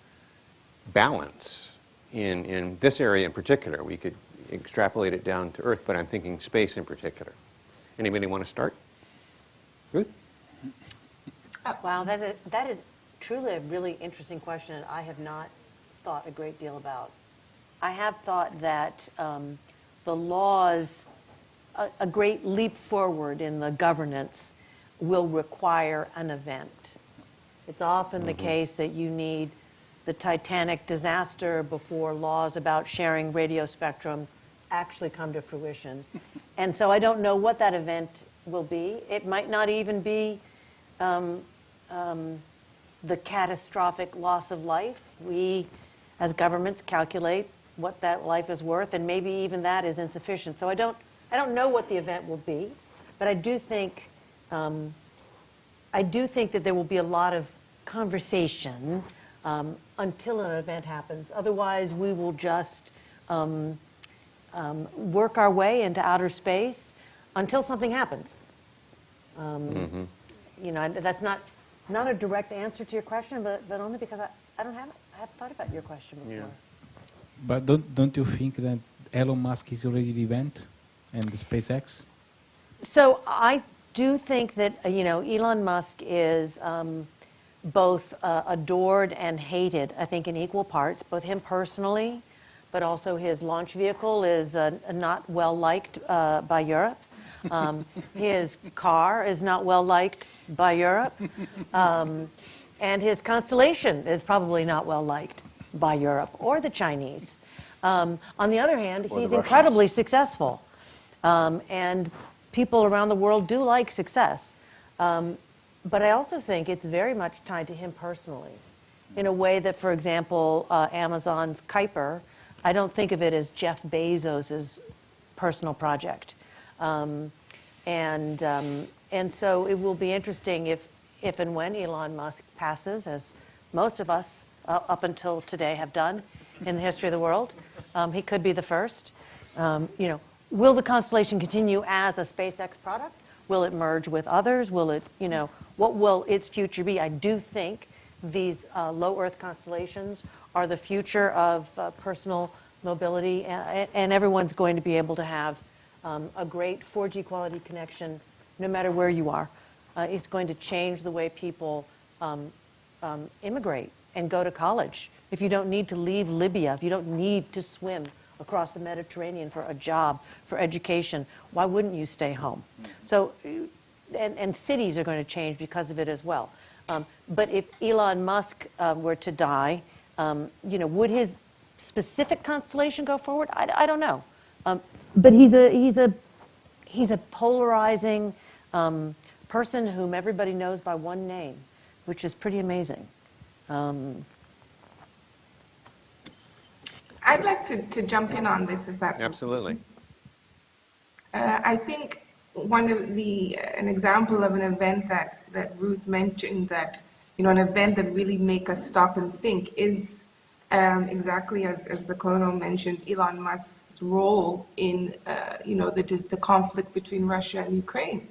balance in this area in particular. We could extrapolate it down to Earth, but I'm thinking space in particular. Anybody want to start? Ruth? Wow, that is truly a really interesting question that I have not thought a great deal about. I have thought that the laws, a great leap forward in the governance will require an event. It's often the case that you need the Titanic disaster before laws about sharing radio spectrum actually come to fruition. And so I don't know what that event will be. It might not even be the catastrophic loss of life. We, as governments, calculate what that life is worth, and maybe even that is insufficient. So I don't know what the event will be, but I do think that there will be a lot of conversation until an event happens. Otherwise, we will just work our way into outer space until something happens. You know, that's not a direct answer to your question, but only because I haven't thought about your question before. Yeah. But don't you think that Elon Musk is already the event and the SpaceX? So I do think that Elon Musk is both adored and hated, I think, in equal parts, both him personally, but also his launch vehicle is not well liked by Europe. His car is not well liked by Europe. And his constellation is probably not well liked by Europe or the Chinese. On the other hand, Or the he's Russians. incredibly successful. And people around the world do like success. But I also think it's very much tied to him personally, in a way that, for example, Amazon's Kuiper, I don't think of it as Jeff Bezos's personal project. And so it will be interesting if and when Elon Musk passes, as most of us up until today have done in the history of the world. He could be the first. Will the constellation continue as a SpaceX product? Will it merge with others? Will it, what will its future be? I do think these low Earth constellations are the future of personal mobility, and everyone's going to be able to have a great 4G quality connection no matter where you are. It's going to change the way people immigrate and go to college. If you don't need to leave Libya, if you don't need to swim across the Mediterranean for a job, for education, why wouldn't you stay home? So, and cities are going to change because of it as well. But if Elon Musk were to die, would his specific constellation go forward? I don't know. But he's a polarizing person whom everybody knows by one name, which is pretty amazing. I'd like to jump in on this, if that's Absolutely. I think an example of an event that Ruth mentioned, that an event that really make us stop and think is exactly as the colonel mentioned, Elon Musk's role in the conflict between Russia and Ukraine.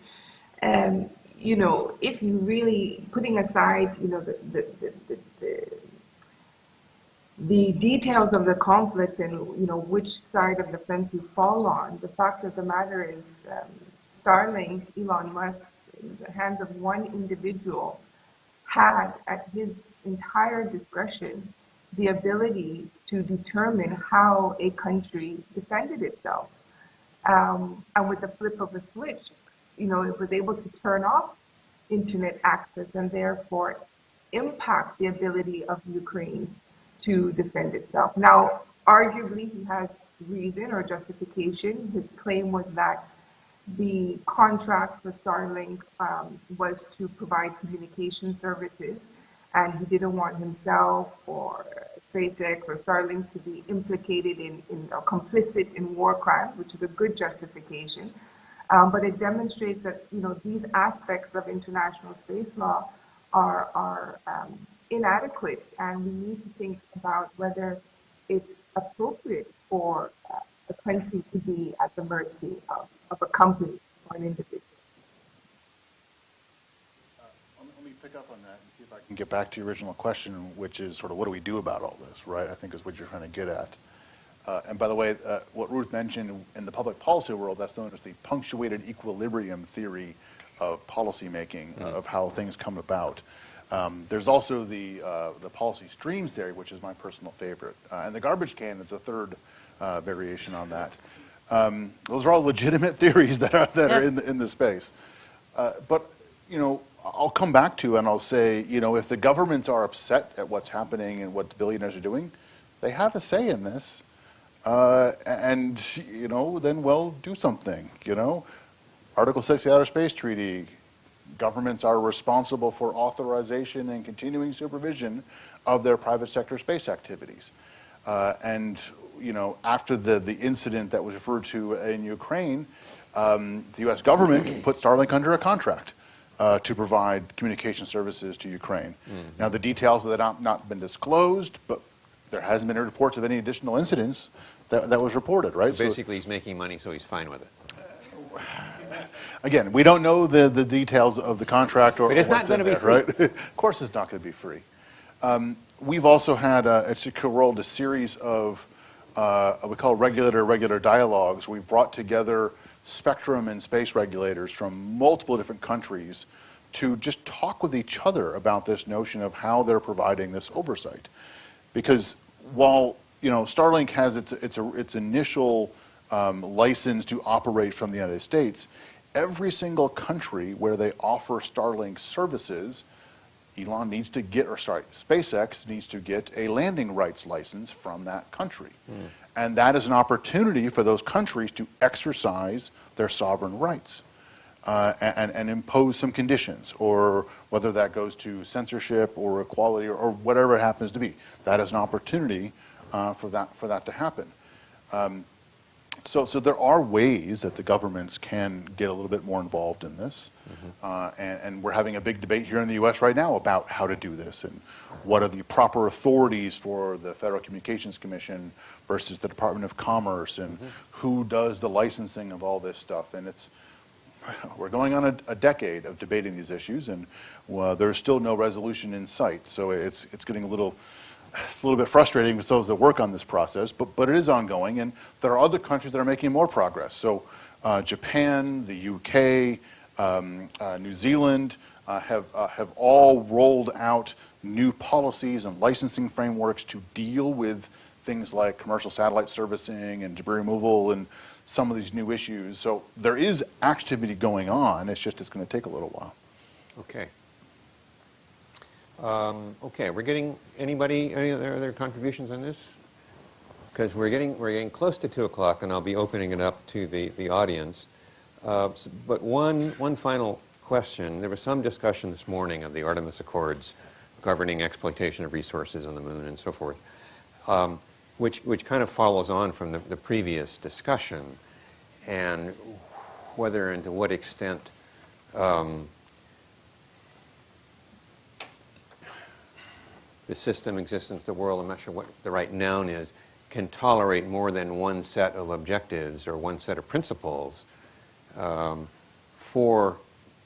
If you really putting aside the details of the conflict and which side of the fence you fall on, the fact of the matter is Starlink, Elon Musk, in the hands of one individual, had at his entire discretion the ability to determine how a country defended itself. And with the flip of a switch, it was able to turn off internet access and therefore impact the ability of Ukraine to defend itself. Now, arguably, he has reason or justification. His claim was that the contract for Starlink was to provide communication services, and he didn't want himself or SpaceX or Starlink to be implicated in or complicit in war crimes, which is a good justification. But it demonstrates that these aspects of international space law are inadequate, and we need to think about whether it's appropriate for a country to be at the mercy of a company or an individual. Let me pick up on that and see if I can get back to your original question, which is sort of what do we do about all this, right? I think is what you're trying to get at. And by the way, what Ruth mentioned in the public policy world, that's known as the punctuated equilibrium theory of policymaking, of how things come about. There's also the policy streams theory, which is my personal favorite. And the garbage can is a third variation on that. Those are all legitimate theories that are in the space. But, I'll come back to and I'll say, if the governments are upset at what's happening and what the billionaires are doing, they have a say in this. And, then, well, do something, Article 6 of the Outer Space Treaty, governments are responsible for authorization and continuing supervision of their private sector space activities. And, after the incident that was referred to in Ukraine, the U.S. government put Starlink under a contract to provide communication services to Ukraine. Now, the details of that have not been disclosed, but there hasn't been reports of any additional incidents that was reported, right? So basically, he's making money, so he's fine with it. Again, we don't know the details of the contract or but it's not going to be free. Right? Of course it's not going to be free. We've also had, at Secure World, a series of we call regular dialogues. We've brought together spectrum and space regulators from multiple different countries to just talk with each other about this notion of how they're providing this oversight. Because while Starlink has its initial license to operate from the United States, every single country where they offer Starlink services, SpaceX needs to get a landing rights license from that country. And that is an opportunity for those countries to exercise their sovereign rights and impose some conditions, or whether that goes to censorship or equality or whatever it happens to be. That is an opportunity for that to happen. So there are ways that the governments can get a little bit more involved in this. And we're having a big debate here in the U.S. right now about how to do this and what are the proper authorities for the Federal Communications Commission versus the Department of Commerce, and who does the licensing of all this stuff. And we're going on a decade of debating these issues, and there's still no resolution in sight. So it's getting a little bit frustrating for those that work on this process, but it is ongoing, and there are other countries that are making more progress. So Japan, the UK, New Zealand have all rolled out new policies and licensing frameworks to deal with things like commercial satellite servicing and debris removal and some of these new issues. So there is activity going on. It's going to take a little while. Okay. Okay, we're getting any other contributions on this? Because we're getting close to 2 o'clock, and I'll be opening it up to the audience. But one final question. There was some discussion this morning of the Artemis Accords governing exploitation of resources on the moon and so forth, which kind of follows on from the previous discussion, and whether and to what extent the system existence, the world, I'm not sure what the right noun is, can tolerate more than one set of objectives or one set of principles for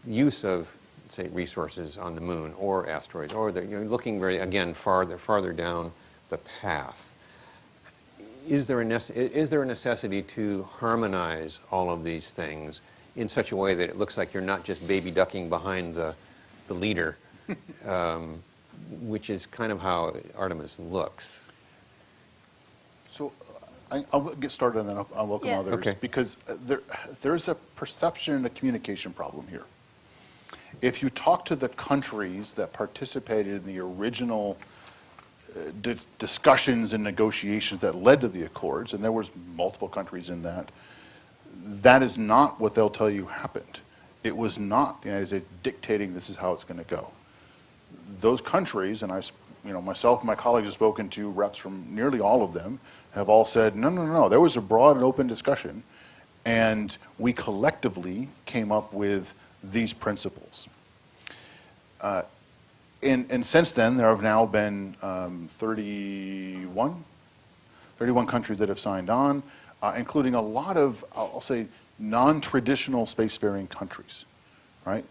use of, say, resources on the moon or asteroids, or looking farther down the path. Is there a necessity to harmonize all of these things in such a way that it looks like you're not just baby ducking behind the leader, which is kind of how Artemis looks? So I'll get started and then I'll welcome Yeah. others. Okay. Because there's a perception and a communication problem here. If you talk to the countries that participated in the original discussions and negotiations that led to the Accords, and there was multiple countries in that, that is not what they'll tell you happened. It was not the United States dictating this is how it's going to go. Those countries, and myself and my colleagues have spoken to reps from nearly all of them, have all said, no. There was a broad and open discussion, and we collectively came up with these principles. And since then, there have now been 31 countries that have signed on, including a lot of, I'll say, non-traditional spacefaring countries, right?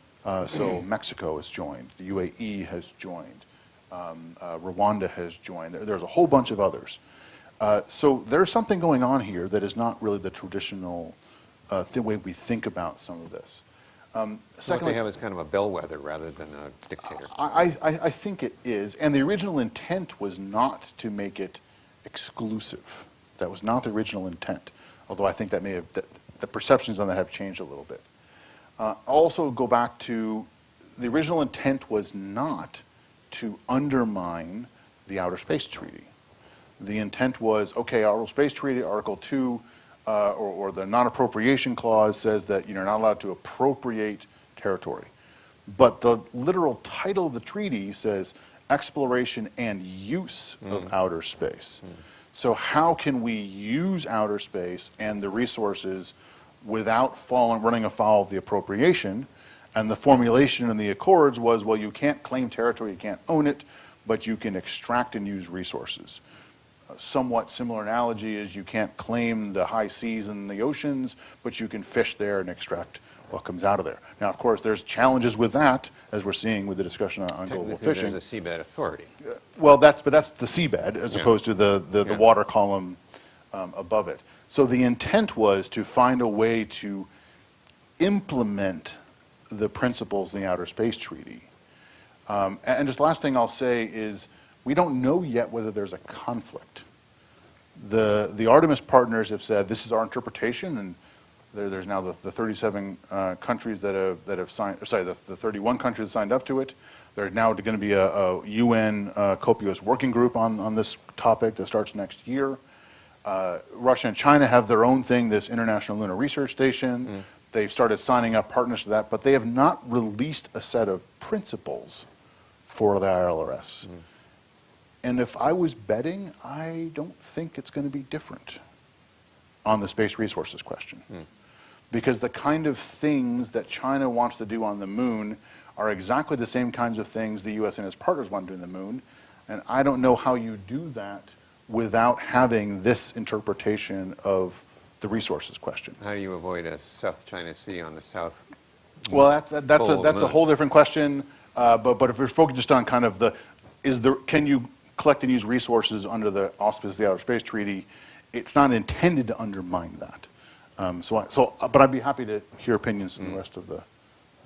So Mexico has joined, the UAE has joined, Rwanda has joined. There's a whole bunch of others. So there's something going on here that is not really the traditional way we think about some of this. So what they have is kind of a bellwether rather than a dictator. I think it is, and the original intent was not to make it exclusive. That was not the original intent, although I think that may have, the perceptions on that have changed a little bit. Also go back to, the original intent was not to undermine the Outer Space Treaty. The intent was, okay, Outer Space Treaty, Article 2, or the non-appropriation clause says that you're not allowed to appropriate territory. But the literal title of the treaty says exploration and use of outer space. So how can we use outer space and the resources without running afoul of the appropriation? And the formulation in the Accords was, well, you can't claim territory, you can't own it, but you can extract and use resources. A somewhat similar analogy is you can't claim the high seas and the oceans, but you can fish there and extract what comes out of there. Now, of course, there's challenges with that, as we're seeing with the discussion on global fishing. There's a seabed authority. Well, that's the seabed as opposed to the water column above it. So the intent was to find a way to implement the principles in the Outer Space Treaty. And just last thing I'll say is we don't know yet whether there's a conflict. The Artemis partners have said this is our interpretation, and there's now the 37 countries that have signed. Sorry, the 31 countries signed up to it. There's now going to be a UN copious working group on this topic that starts next year. Russia and China have their own thing, this International Lunar Research Station. They've started signing up partners to that, but they have not released a set of principles for the ILRS. And if I was betting, I don't think it's going to be different on the space resources question. Because the kind of things that China wants to do on the moon are exactly the same kinds of things the U.S. and its partners want to do on the moon. And I don't know how you do that without having this interpretation of the resources question. How do you avoid a South China Sea on the south? Well, that's a whole different question. But if we're focused just on kind of can you collect and use resources under the auspices of the Outer Space Treaty? It's not intended to undermine that. But I'd be happy to hear opinions from the rest of the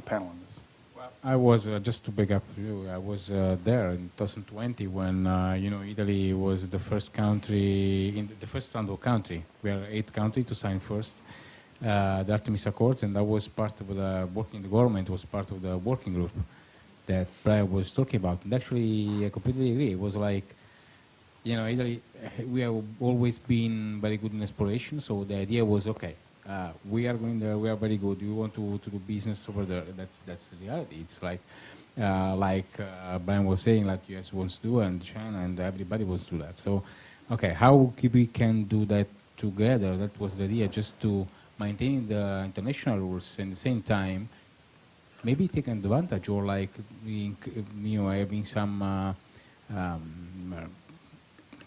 panel on this. Well, I was just to back up you. I was there in 2020 when Italy was the first country in the first round of country. We are 8th country to sign first the Artemis Accords, and I was part of the government was part of the working group that Brian was talking about. And actually, I completely agree. It was like, Italy, we have always been very good in exploration, so the idea was, okay, we are going there, we are very good, we want to do business over there. That's the reality. It's like Brian was saying, like US wants to do, and China, and everybody wants to do that. So, okay, how we can do that together? That was the idea, just to maintain the international rules and at the same time, maybe take advantage or like having some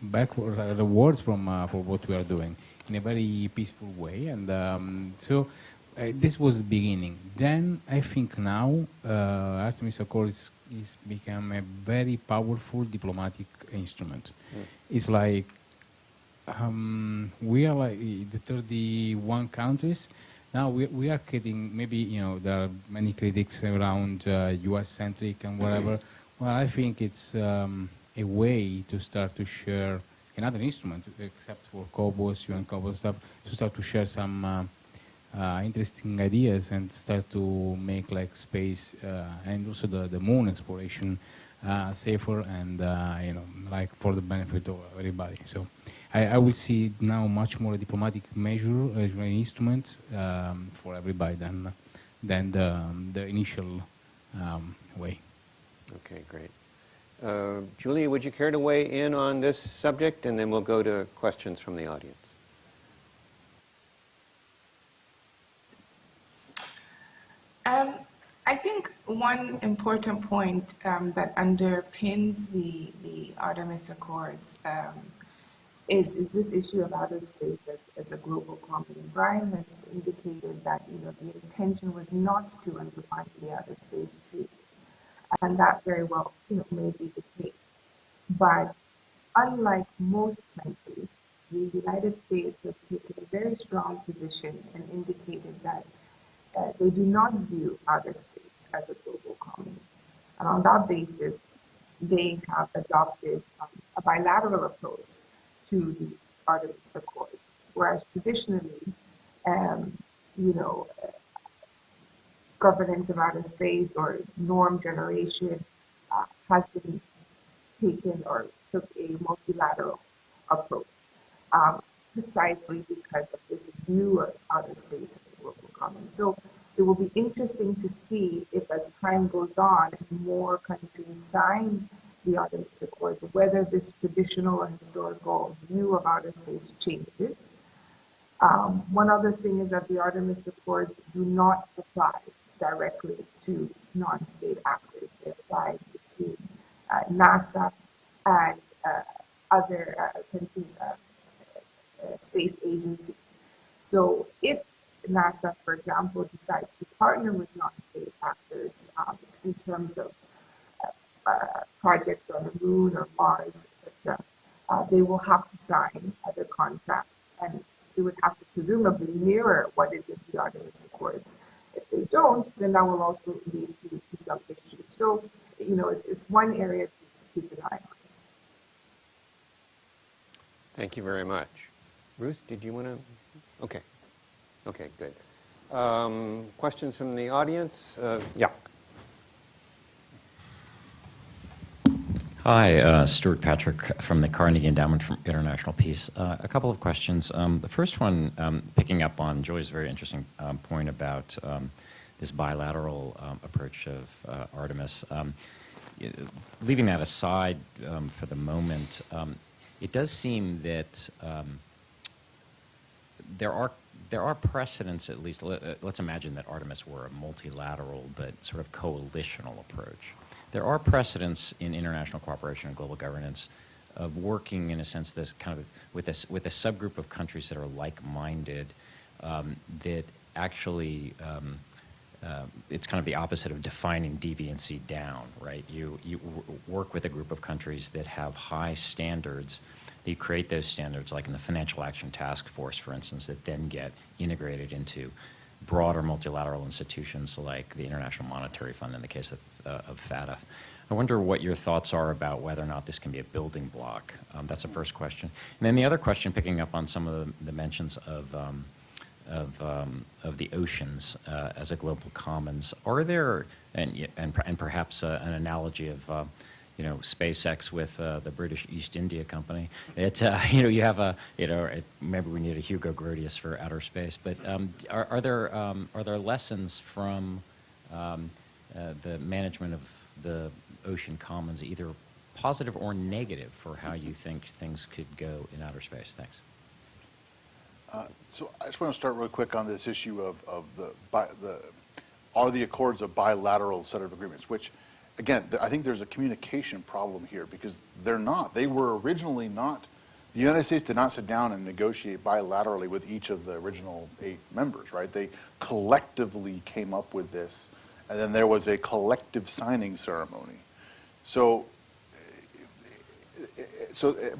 backward rewards from for what we are doing in a very peaceful way. And so this was the beginning. Then I think now Artemis Accords is become a very powerful diplomatic instrument. It's like we are like the 31 countries. Now we are getting, maybe, there are many critics around US-centric and whatever. Well, I think it's a way to start to share another instrument, except for COBOS, UN COBOS stuff, to start to share some interesting ideas and start to make like space and also the moon exploration safer and like for the benefit of everybody. So I will see now much more a diplomatic measure, an instrument for everybody than the initial way. Okay, great. Julia, would you care to weigh in on this subject, and then we'll go to questions from the audience? I think one important point that underpins the Artemis Accords is this issue of outer space as a global common. Brian has indicated that the intention was not to undermine the outer space treaty, and that very well may be the case. But unlike most countries, the United States has taken a very strong position and indicated that they do not view outer space as a global common. And on that basis, they have adopted a bilateral approach to these Artemis Accords, whereas traditionally, governance of outer space or norm generation has been taken or took a multilateral approach, precisely because of this view of outer space as a global common. So it will be interesting to see if, as time goes on and more countries sign the Artemis Accords, whether this traditional or historical view of outer space changes. One other thing is that the Artemis Accords do not apply directly to non-state actors. They apply to NASA and other countries' space agencies. So if NASA, for example, decides to partner with non-state actors in terms of projects on the moon or Mars, etc., they will have to sign other contracts, and they would have to presumably mirror what is in the Artemis Accords. If they don't, then that will also lead to some issues. So, it's one area to keep an eye on. Thank you very much. Ruth, did you want to? Okay. Okay, good. Questions from the audience? Yeah. Hi, Stuart Patrick from the Carnegie Endowment for International Peace. A couple of questions. The first one, picking up on Joy's very interesting point about this bilateral approach of Artemis. Leaving that aside for the moment, it does seem that there are precedents, at least. Let's imagine that Artemis were a multilateral but sort of coalitional approach. There are precedents in international cooperation and global governance of working, in a sense, this kind of with a subgroup of countries that are like-minded. That actually, it's kind of the opposite of defining deviancy down, right? You work with a group of countries that have high standards. You create those standards, like in the Financial Action Task Force, for instance, that then get integrated into broader multilateral institutions like the International Monetary Fund in the case of FATF. I wonder what your thoughts are about whether or not this can be a building block. That's the first question. And then the other question, picking up on some of the mentions of the oceans as a global commons, are there, and perhaps an analogy of SpaceX with the British East India Company. You have maybe we need a Hugo Grotius for outer space. But are there lessons from the management of the ocean commons, either positive or negative, for how you think things could go in outer space? Thanks. So I just want to start real quick on this issue of are the Accords a bilateral set of agreements, which, again, I think there's a communication problem here because they're not. They were originally not. The United States did not sit down and negotiate bilaterally with each of the original 8 members, right? They collectively came up with this, and then there was a collective signing ceremony.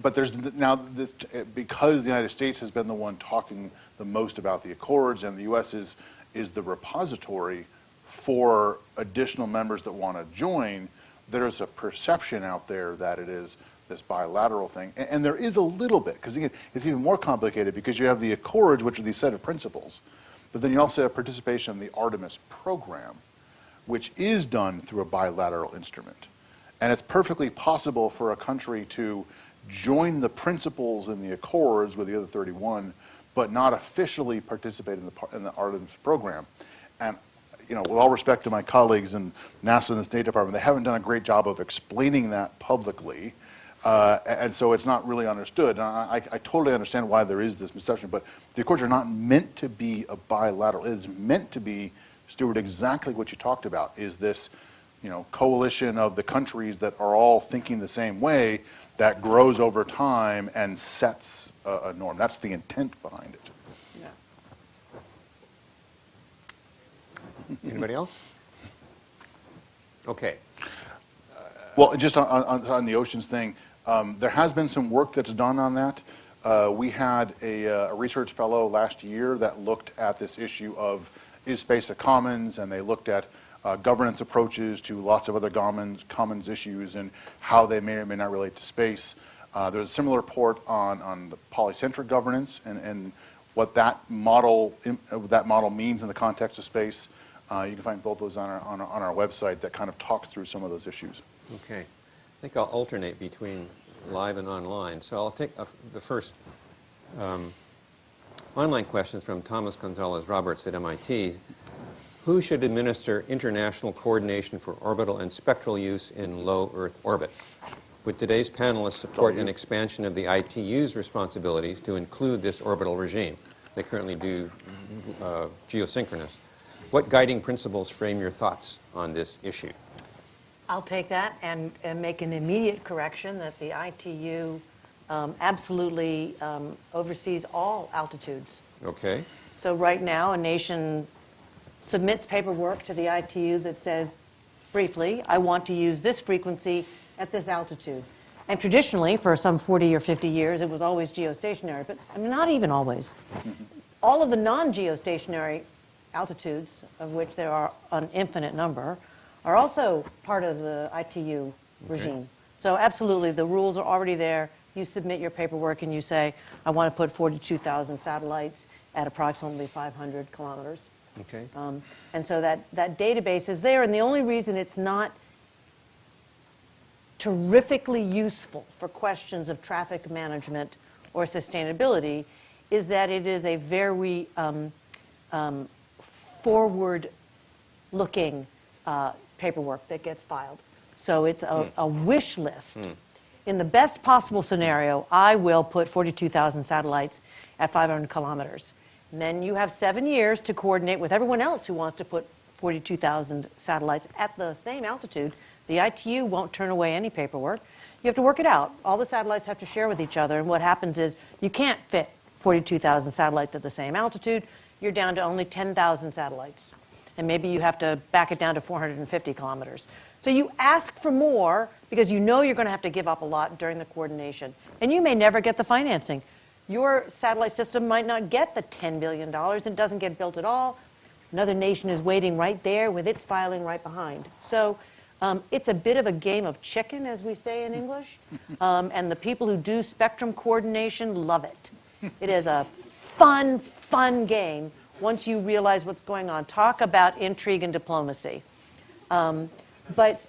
But there's now, because the United States has been the one talking the most about the Accords, and the U.S. is the repository for additional members that want to join, there is a perception out there that it is this bilateral thing. And there is a little bit, because again, it's even more complicated because you have the Accords, which are these set of principles, but then you also have participation in the Artemis program, which is done through a bilateral instrument. And it's perfectly possible for a country to join the principles in the Accords with the other 31, but not officially participate in the Artemis program. And you know, with all respect to my colleagues in NASA and the State Department, they haven't done a great job of explaining that publicly, and so it's not really understood. And I totally understand why there is this misconception, but the Accords are not meant to be a bilateral. It is meant to be, Stuart, exactly what you talked about, is this, you know, coalition of the countries that are all thinking the same way that grows over time and sets a norm. That's the intent behind it. Anybody else? Okay. Well, just on the oceans thing, there has been some work that's done on that. We had a research fellow last year that looked at this issue of, is space a commons, and they looked at governance approaches to lots of other commons issues and how they may or may not relate to space. There's a similar report on the polycentric governance and what that model means in the context of space. You can find both those on our website that kind of talks through some of those issues. Okay. I think I'll alternate between live and online. So I'll take the first online questions from Thomas Gonzalez Roberts at MIT. Who should administer international coordination for orbital and spectral use in low Earth orbit? Would today's panelists support an expansion of the ITU's responsibilities to include this orbital regime? They currently do geosynchronous. What guiding principles frame your thoughts on this issue? I'll take that and make an immediate correction that the ITU absolutely oversees all altitudes. Okay. So right now, a nation submits paperwork to the ITU that says, briefly, I want to use this frequency at this altitude. And traditionally, for some 40 or 50 years, it was always geostationary, but I mean, not even always. All of the non-geostationary altitudes, of which there are an infinite number, are also part of the ITU regime. So absolutely, the rules are already there. You submit your paperwork and you say, I want to put 42,000 satellites at approximately 500 kilometers. Okay. And so that database is there, and the only reason it's not terrifically useful for questions of traffic management or sustainability is that it is a very forward-looking paperwork that gets filed. So it's a wish list. In the best possible scenario, I will put 42,000 satellites at 500 kilometers. And then you have 7 years to coordinate with everyone else who wants to put 42,000 satellites at the same altitude. The ITU won't turn away any paperwork. You have to work it out. All the satellites have to share with each other, and what happens is you can't fit 42,000 satellites at the same altitude. You're down to only 10,000 satellites. And maybe you have to back it down to 450 kilometers. So you ask for more because you know you're going to have to give up a lot during the coordination. And you may never get the financing. Your satellite system might not get the $10 billion. It doesn't get built at all. Another nation is waiting right there with its filing right behind. So it's a bit of a game of chicken, as we say in English. And the people who do spectrum coordination love it. It is a fun, fun game once you realize what's going on. Talk about intrigue and diplomacy. But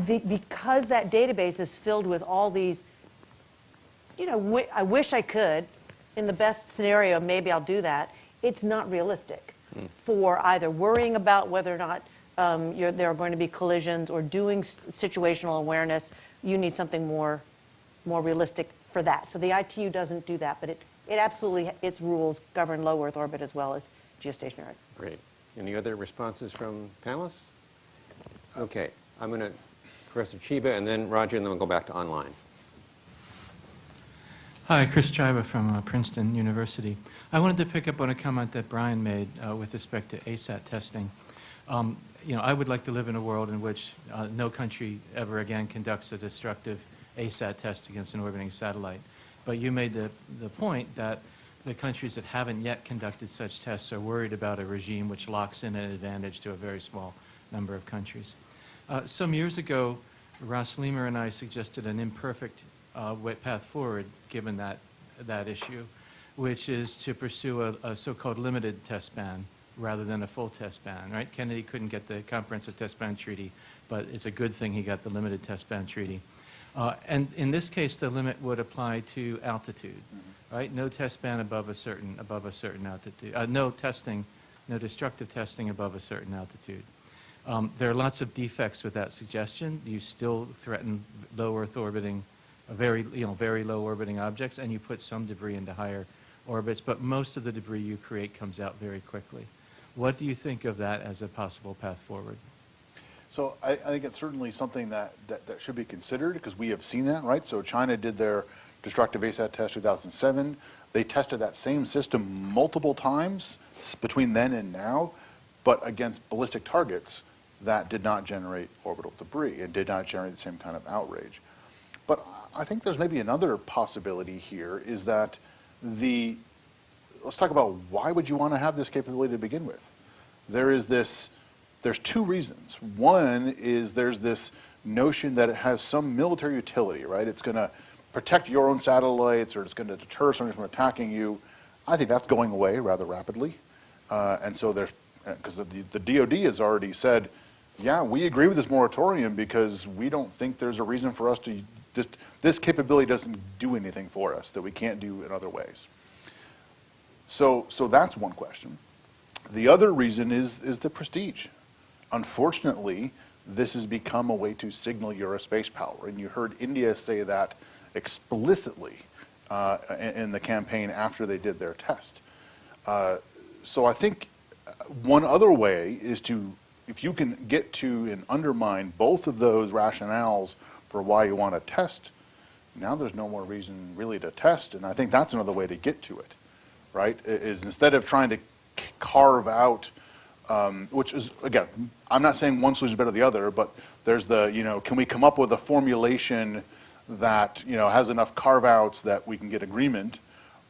because that database is filled with all these, you know, I wish I could. In the best scenario, maybe I'll do that. It's not realistic for either worrying about whether or not there are going to be collisions or doing situational awareness. You need something more realistic for that. So the ITU doesn't do that, but it absolutely, its rules govern low Earth orbit as well as geostationary. Great. Any other responses from panelists? Okay. I'm going to Professor Chiba and then Roger, and then we'll go back to online. Hi, Chris Chiba from Princeton University. I wanted to pick up on a comment that Brian made with respect to ASAT testing. You know, I would like to live in a world in which no country ever again conducts a destructive ASAT test against an orbiting satellite. But you made the point that the countries that haven't yet conducted such tests are worried about a regime which locks in an advantage to a very small number of countries. Some years ago, Ross Leamer and I suggested an imperfect path forward given that issue, which is to pursue a so-called limited test ban rather than a full test ban, right? Kennedy couldn't get the comprehensive test ban treaty, but it's a good thing he got the limited test ban treaty. And in this case, the limit would apply to altitude, right? No test ban above a certain altitude. No testing, no destructive testing above a certain altitude. There are lots of defects with that suggestion. You still threaten low Earth orbiting, very low orbiting objects, and you put some debris into higher orbits, but most of the debris you create comes out very quickly. What do you think of that as a possible path forward? So I think it's certainly something that should be considered because we have seen that, right? So China did their destructive ASAT test 2007. They tested that same system multiple times between then and now, but against ballistic targets that did not generate orbital debris and did not generate the same kind of outrage. But I think there's maybe another possibility here is that let's talk about why would you want to have this capability to begin with? There's two reasons. One is there's this notion that it has some military utility, right? It's going to protect your own satellites or it's going to deter somebody from attacking you. I think that's going away rather rapidly. And so because the DoD has already said, yeah, we agree with this moratorium because we don't think there's a reason for us to, this capability doesn't do anything for us that we can't do in other ways. So that's one question. The other reason is the prestige. Unfortunately, this has become a way to signal you're a space power, and you heard India say that explicitly in the campaign after they did their test. So I think one other way is if you can get to and undermine both of those rationales for why you want to test, now there's no more reason really to test, and I think that's another way to get to it, right? Is instead of trying to carve out, which is, again, I'm not saying one solution is better than the other, but there's can we come up with a formulation that, has enough carve-outs that we can get agreement,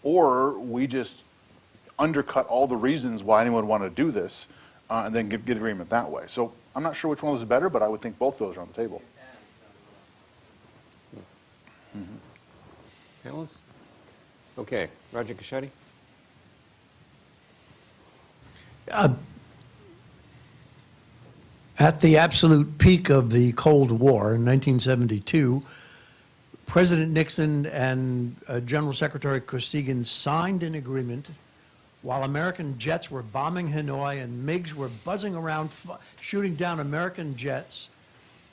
or we just undercut all the reasons why anyone would want to do this, and then get agreement that way. So I'm not sure which one of those is better, but I would think both those are on the table. Panelists? Okay, Roger Cascetti. At the absolute peak of the Cold War in 1972, President Nixon and General Secretary Kosygin signed an agreement while American jets were bombing Hanoi and MiGs were buzzing around, shooting down American jets,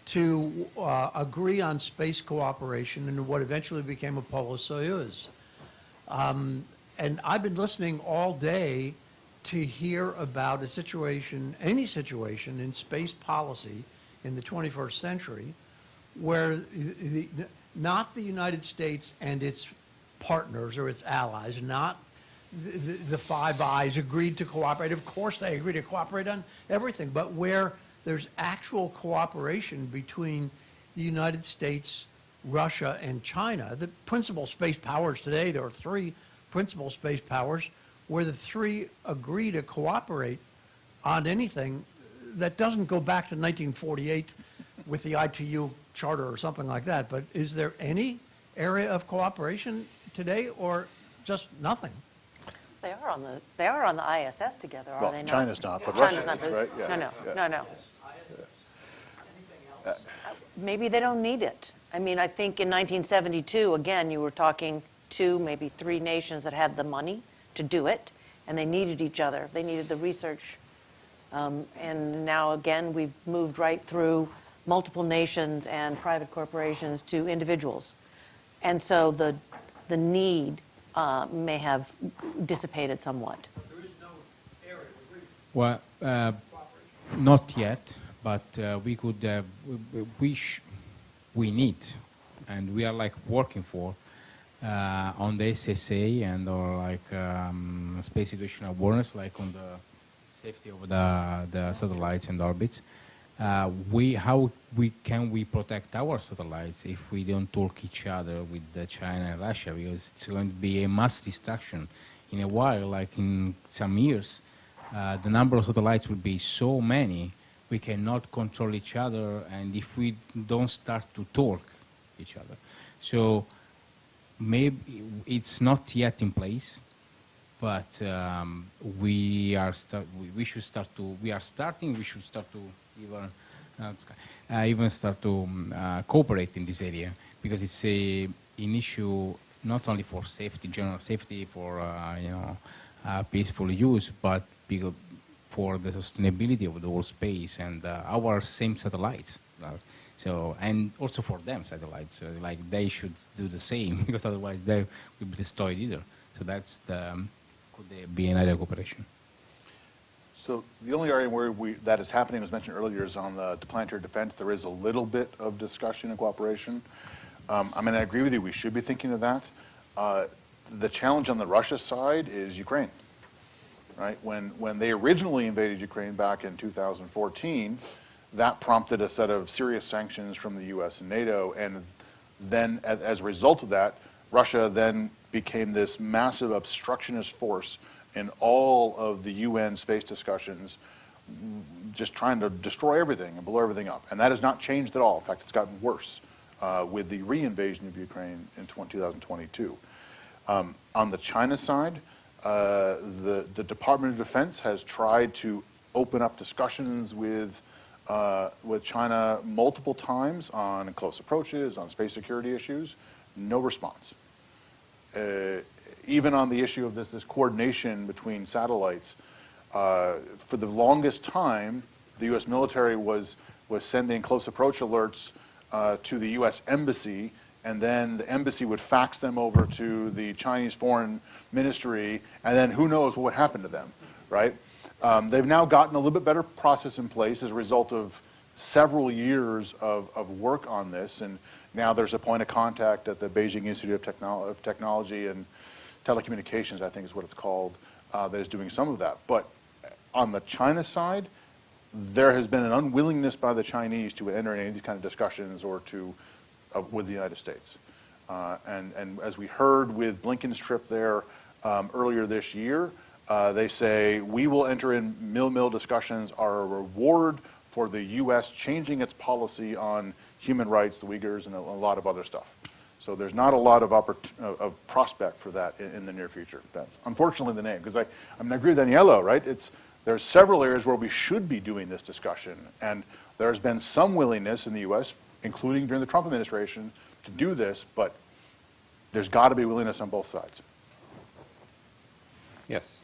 to agree on space cooperation in what eventually became Apollo-Soyuz. And I've been listening all day to hear about a situation, any situation in space policy in the 21st century where not the United States and its partners or its allies, not the Five Eyes agreed to cooperate. Of course they agreed to cooperate on everything, but where there's actual cooperation between the United States, Russia, and China, the principal space powers today, there are three principal space powers, where the three agree to cooperate on anything that doesn't go back to 1948 with the ITU charter or something like that. But is there any area of cooperation today or just nothing? They are on the ISS together, are they not? China's not, but China's Russia not. is, right? Yeah. No. Maybe they don't need it. I mean, I think in 1972, again, you were talking two, maybe three nations that had the money to do it, and they needed each other. They needed the research. And now, again, we've moved right through multiple nations and private corporations to individuals. And so the need may have dissipated somewhat. There is no area of agreement. Well, not yet, but we could, we need, and we are like working for on the SSA and or like space situational awareness, like on the safety of the satellites and orbits. How can we protect our satellites if we don't talk each other with China and Russia? Because it's going to be a mass destruction in a while, like in some years. The number of satellites will be so many we cannot control each other, and if we don't start to talk each other. So maybe it's not yet in place, but we should start to even start to cooperate in this area, because it's an issue not only for safety, general safety, for peaceful use, but for the sustainability of the whole space and our same satellites. So, and also for them satellites, like they should do the same, because otherwise they will be destroyed either. So that's could be another cooperation. So the only area where that is happening, was mentioned earlier, is on the planetary defense. There is a little bit of discussion and cooperation. I mean, I agree with you. We should be thinking of that. The challenge on the Russia side is Ukraine, right? When they originally invaded Ukraine back in 2014, that prompted a set of serious sanctions from the U.S. and NATO, and then as a result of that, Russia then became this massive obstructionist force in all of the UN space discussions, just trying to destroy everything and blow everything up. And that has not changed at all. In fact, it's gotten worse with the re-invasion of Ukraine in 2022. On the China side, the Department of Defense has tried to open up discussions with China multiple times on close approaches, on space security issues. No response. Even on the issue of this coordination between satellites, for the longest time, the U.S. military was sending close approach alerts to the U.S. embassy, and then the embassy would fax them over to the Chinese foreign ministry, and then who knows what would happen to them, right? They've now gotten a little bit better process in place as a result of several years of work on this, and now there's a point of contact at the Beijing Institute of Technology and Telecommunications, I think is what it's called, that is doing some of that. But on the China side, there has been an unwillingness by the Chinese to enter any of these kind of discussions or with the United States. And as we heard with Blinken's trip there earlier this year, they say, we will enter in mill discussions are a reward for the U.S. changing its policy on human rights, the Uyghurs, and a lot of other stuff. So there's not a lot of prospect for that in the near future. That's unfortunately the name, because I agree with Daniello, right? There's several areas where we should be doing this discussion, and there's been some willingness in the U.S., including during the Trump administration, to do this, but there's got to be willingness on both sides. Yes.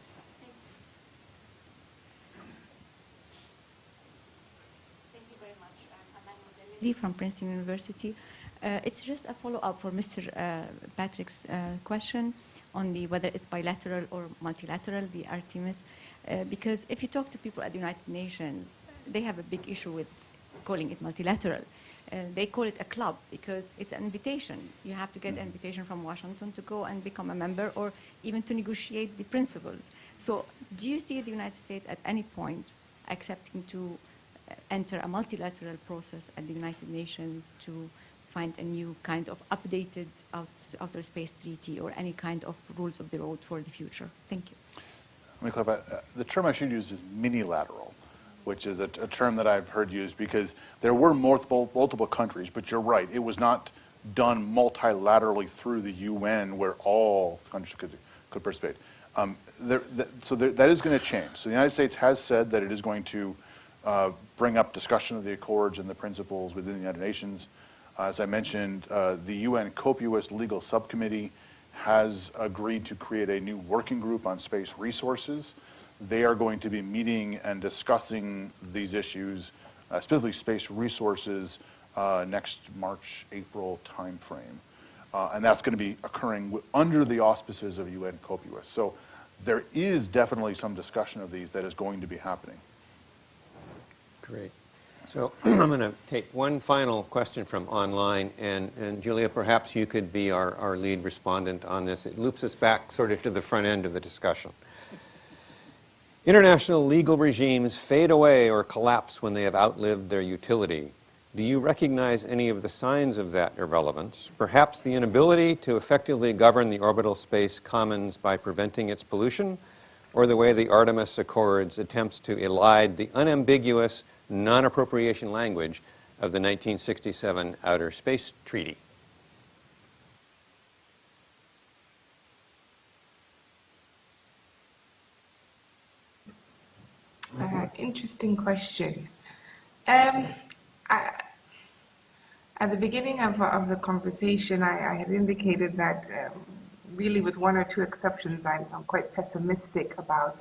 Thank you very much. I'm from Princeton University. It's just a follow-up for Mr. Patrick's question on whether it's bilateral or multilateral, the Artemis. Because if you talk to people at the United Nations, they have a big issue with calling it multilateral. They call it a club because it's an invitation. You have to get an invitation from Washington to go and become a member or even to negotiate the principles. So do you see the United States at any point accepting to enter a multilateral process at the United Nations to find a new kind of updated outer space treaty or any kind of rules of the road for the future? Thank you. Let me clarify. The term I should use is minilateral, which is a term that I've heard used because there were multiple countries, but you're right. It was not done multilaterally through the UN where all countries could participate. So that is going to change. So the United States has said that it is going to bring up discussion of the accords and the principles within the United Nations. As I mentioned, the UN Copious Legal Subcommittee has agreed to create a new working group on space resources. They are going to be meeting and discussing these issues, specifically space resources, next March, April timeframe. And that's going to be occurring under the auspices of UN Copious. So there is definitely some discussion of these that is going to be happening. Great. So I'm going to take one final question from online, and Julia, perhaps you could be our lead respondent on this. It loops us back sort of to the front end of the discussion. International legal regimes fade away or collapse when they have outlived their utility. Do you recognize any of the signs of that irrelevance? Perhaps the inability to effectively govern the orbital space commons by preventing its pollution, or the way the Artemis Accords attempts to elide the unambiguous non-appropriation language of the 1967 Outer Space Treaty. Interesting question. At the beginning of the conversation, I had indicated that really with one or two exceptions, I'm quite pessimistic about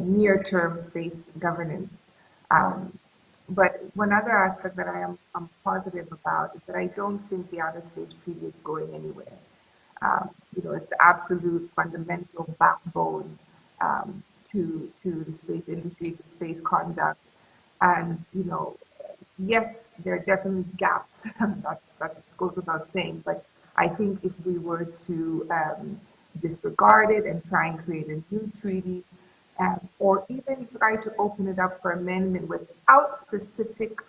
near-term space governance. But one other aspect that I'm positive about is that I don't think the Outer Space Treaty is going anywhere. It's the absolute fundamental backbone to the space industry, to space conduct. And, yes, there are definitely gaps. that goes without saying. But I think if we were to disregard it and try and create a new treaty, or even try to open it up for amendment without specific,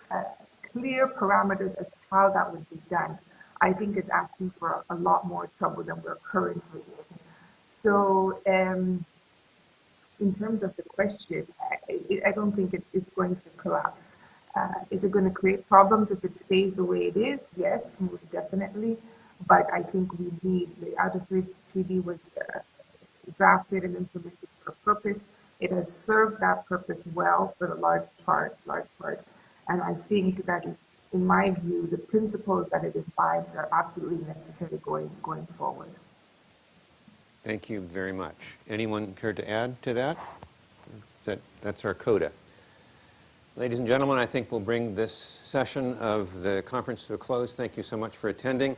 clear parameters as to how that would be done, I think it's asking for a lot more trouble than we're currently in. So, in terms of the question, I don't think it's going to collapse. Is it going to create problems if it stays the way it is? Yes, most definitely. But I think we need, the Outer Space Treaty was drafted and implemented for a purpose. It has served that purpose well for the large part. And I think that, in my view, the principles that it imbibes are absolutely necessary going forward. Thank you very much. Anyone care to add to that? That's our coda. Ladies and gentlemen, I think we'll bring this session of the conference to a close. Thank you so much for attending.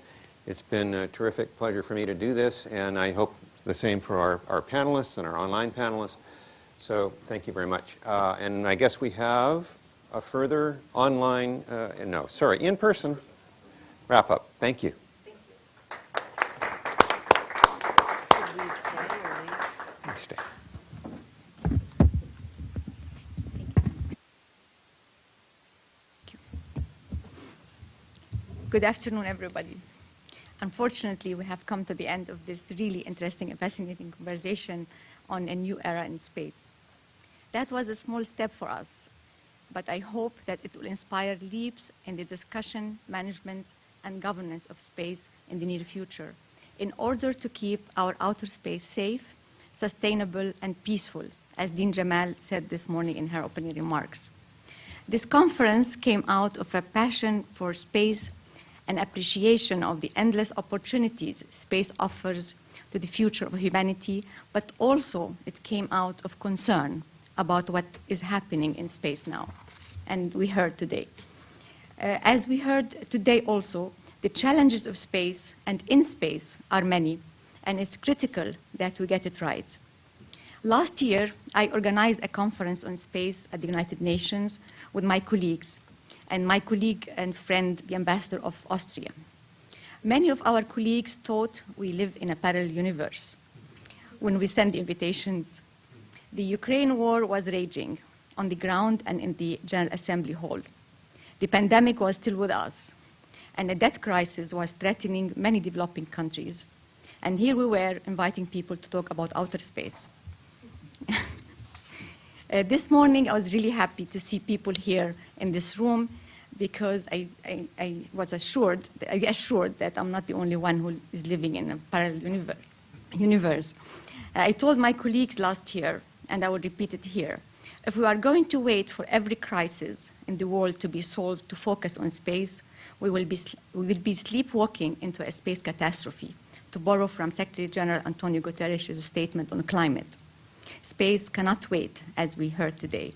It's been a terrific pleasure for me to do this, and I hope the same for our panelists and our online panelists. So thank you very much. And I guess we have a further online, in-person wrap-up. Thank you. Stay. Good afternoon, everybody. Unfortunately, we have come to the end of this really interesting and fascinating conversation on a new era in space. That was a small step for us, but I hope that it will inspire leaps in the discussion, management, and governance of space in the near future in order to keep our outer space safe, sustainable, and peaceful, as Dean Jamal said this morning in her opening remarks. This conference came out of a passion for space and appreciation of the endless opportunities space offers to the future of humanity, but also it came out of concern about what is happening in space now, and we heard today. As we heard today also, the challenges of space and in space are many, and it's critical that we get it right. Last year, I organized a conference on space at the United Nations with my colleagues, and my colleague and friend, the ambassador of Austria. Many of our colleagues thought we live in a parallel universe when we sent the invitations. The Ukraine war was raging on the ground and in the General Assembly Hall. The pandemic was still with us, and a debt crisis was threatening many developing countries. And here we were inviting people to talk about outer space. This morning, I was really happy to see people here in this room because I was assured that I'm not the only one who is living in a parallel universe. I told my colleagues last year, and I will repeat it here, if we are going to wait for every crisis in the world to be solved to focus on space, we will be sleepwalking into a space catastrophe, to borrow from Secretary General Antonio Guterres' statement on climate. Space cannot wait, as we heard today.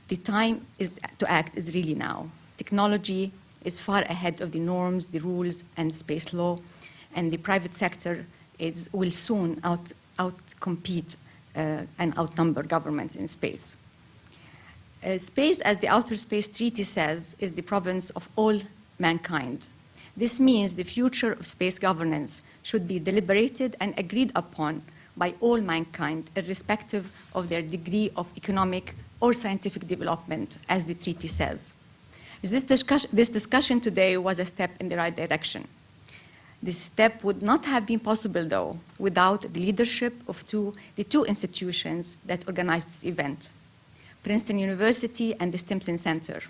The time to act is really now. Technology is far ahead of the norms, the rules, and space law, and the private sector will soon outcompete and outnumber governments in space. Space, as the Outer Space Treaty says, is the province of all mankind. This means the future of space governance should be deliberated and agreed upon by all mankind, irrespective of their degree of economic or scientific development, as the treaty says. This discussion today was a step in the right direction. This step would not have been possible, though, without the leadership of the two institutions that organized this event. Princeton University, and the Stimson Center,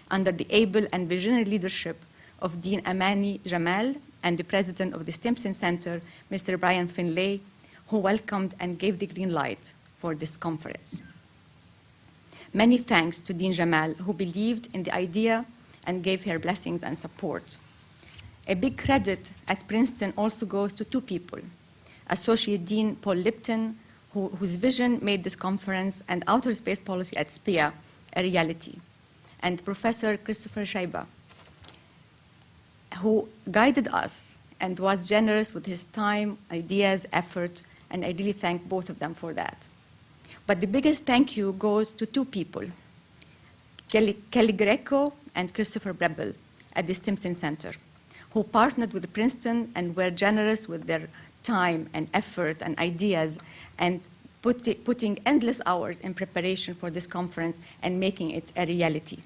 under the able and visionary leadership of Dean Amani Jamal and the president of the Stimson Center, Mr. Brian Finlay, who welcomed and gave the green light for this conference. Many thanks to Dean Jamal, who believed in the idea and gave her blessings and support. A big credit at Princeton also goes to two people: Associate Dean Paul Lipton, whose vision made this conference and outer space policy at SPEA a reality, and Professor Christopher Shaiba, who guided us and was generous with his time, ideas, effort, and I really thank both of them for that. But the biggest thank you goes to two people, Kelly Greco and Christopher Brebel at the Stimson Center, who partnered with Princeton and were generous with their time and effort and ideas and putting endless hours in preparation for this conference and making it a reality.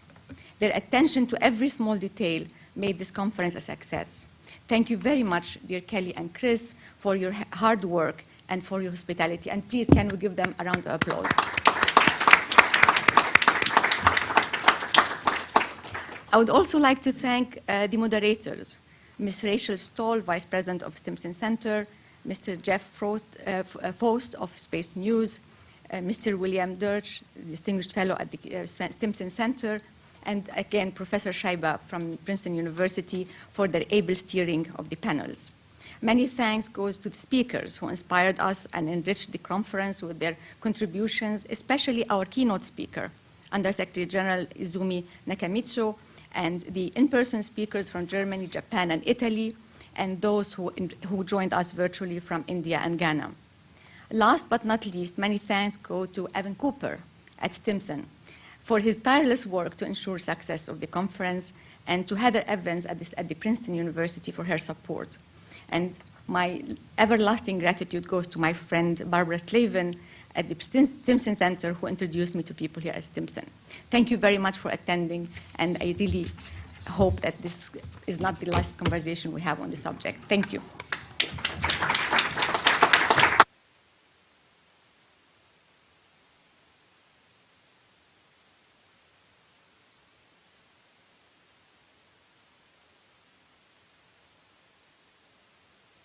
Their attention to every small detail made this conference a success. Thank you very much, dear Kelly and Chris, for your hard work and for your hospitality. And please, can we give them a round of applause? I would also like to thank the moderators, Ms. Rachel Stoll, Vice President of Stimson Center, Mr. Jeff Faust of Space News, Mr. William Dirch, Distinguished Fellow at the Stimson Center, and again, Professor Shaiba from Princeton University for their able steering of the panels. Many thanks goes to the speakers who inspired us and enriched the conference with their contributions, especially our keynote speaker, Undersecretary General Izumi Nakamitsu, and the in-person speakers from Germany, Japan, and Italy, and those who joined us virtually from India and Ghana. Last but not least, many thanks go to Evan Cooper at Stimson for his tireless work to ensure success of the conference, and to Heather Evans at the Princeton University for her support. And my everlasting gratitude goes to my friend Barbara Slavin at the Stimson Center, who introduced me to people here at Stimson. Thank you very much for attending, and I really hope that this is not the last conversation we have on the subject. Thank you.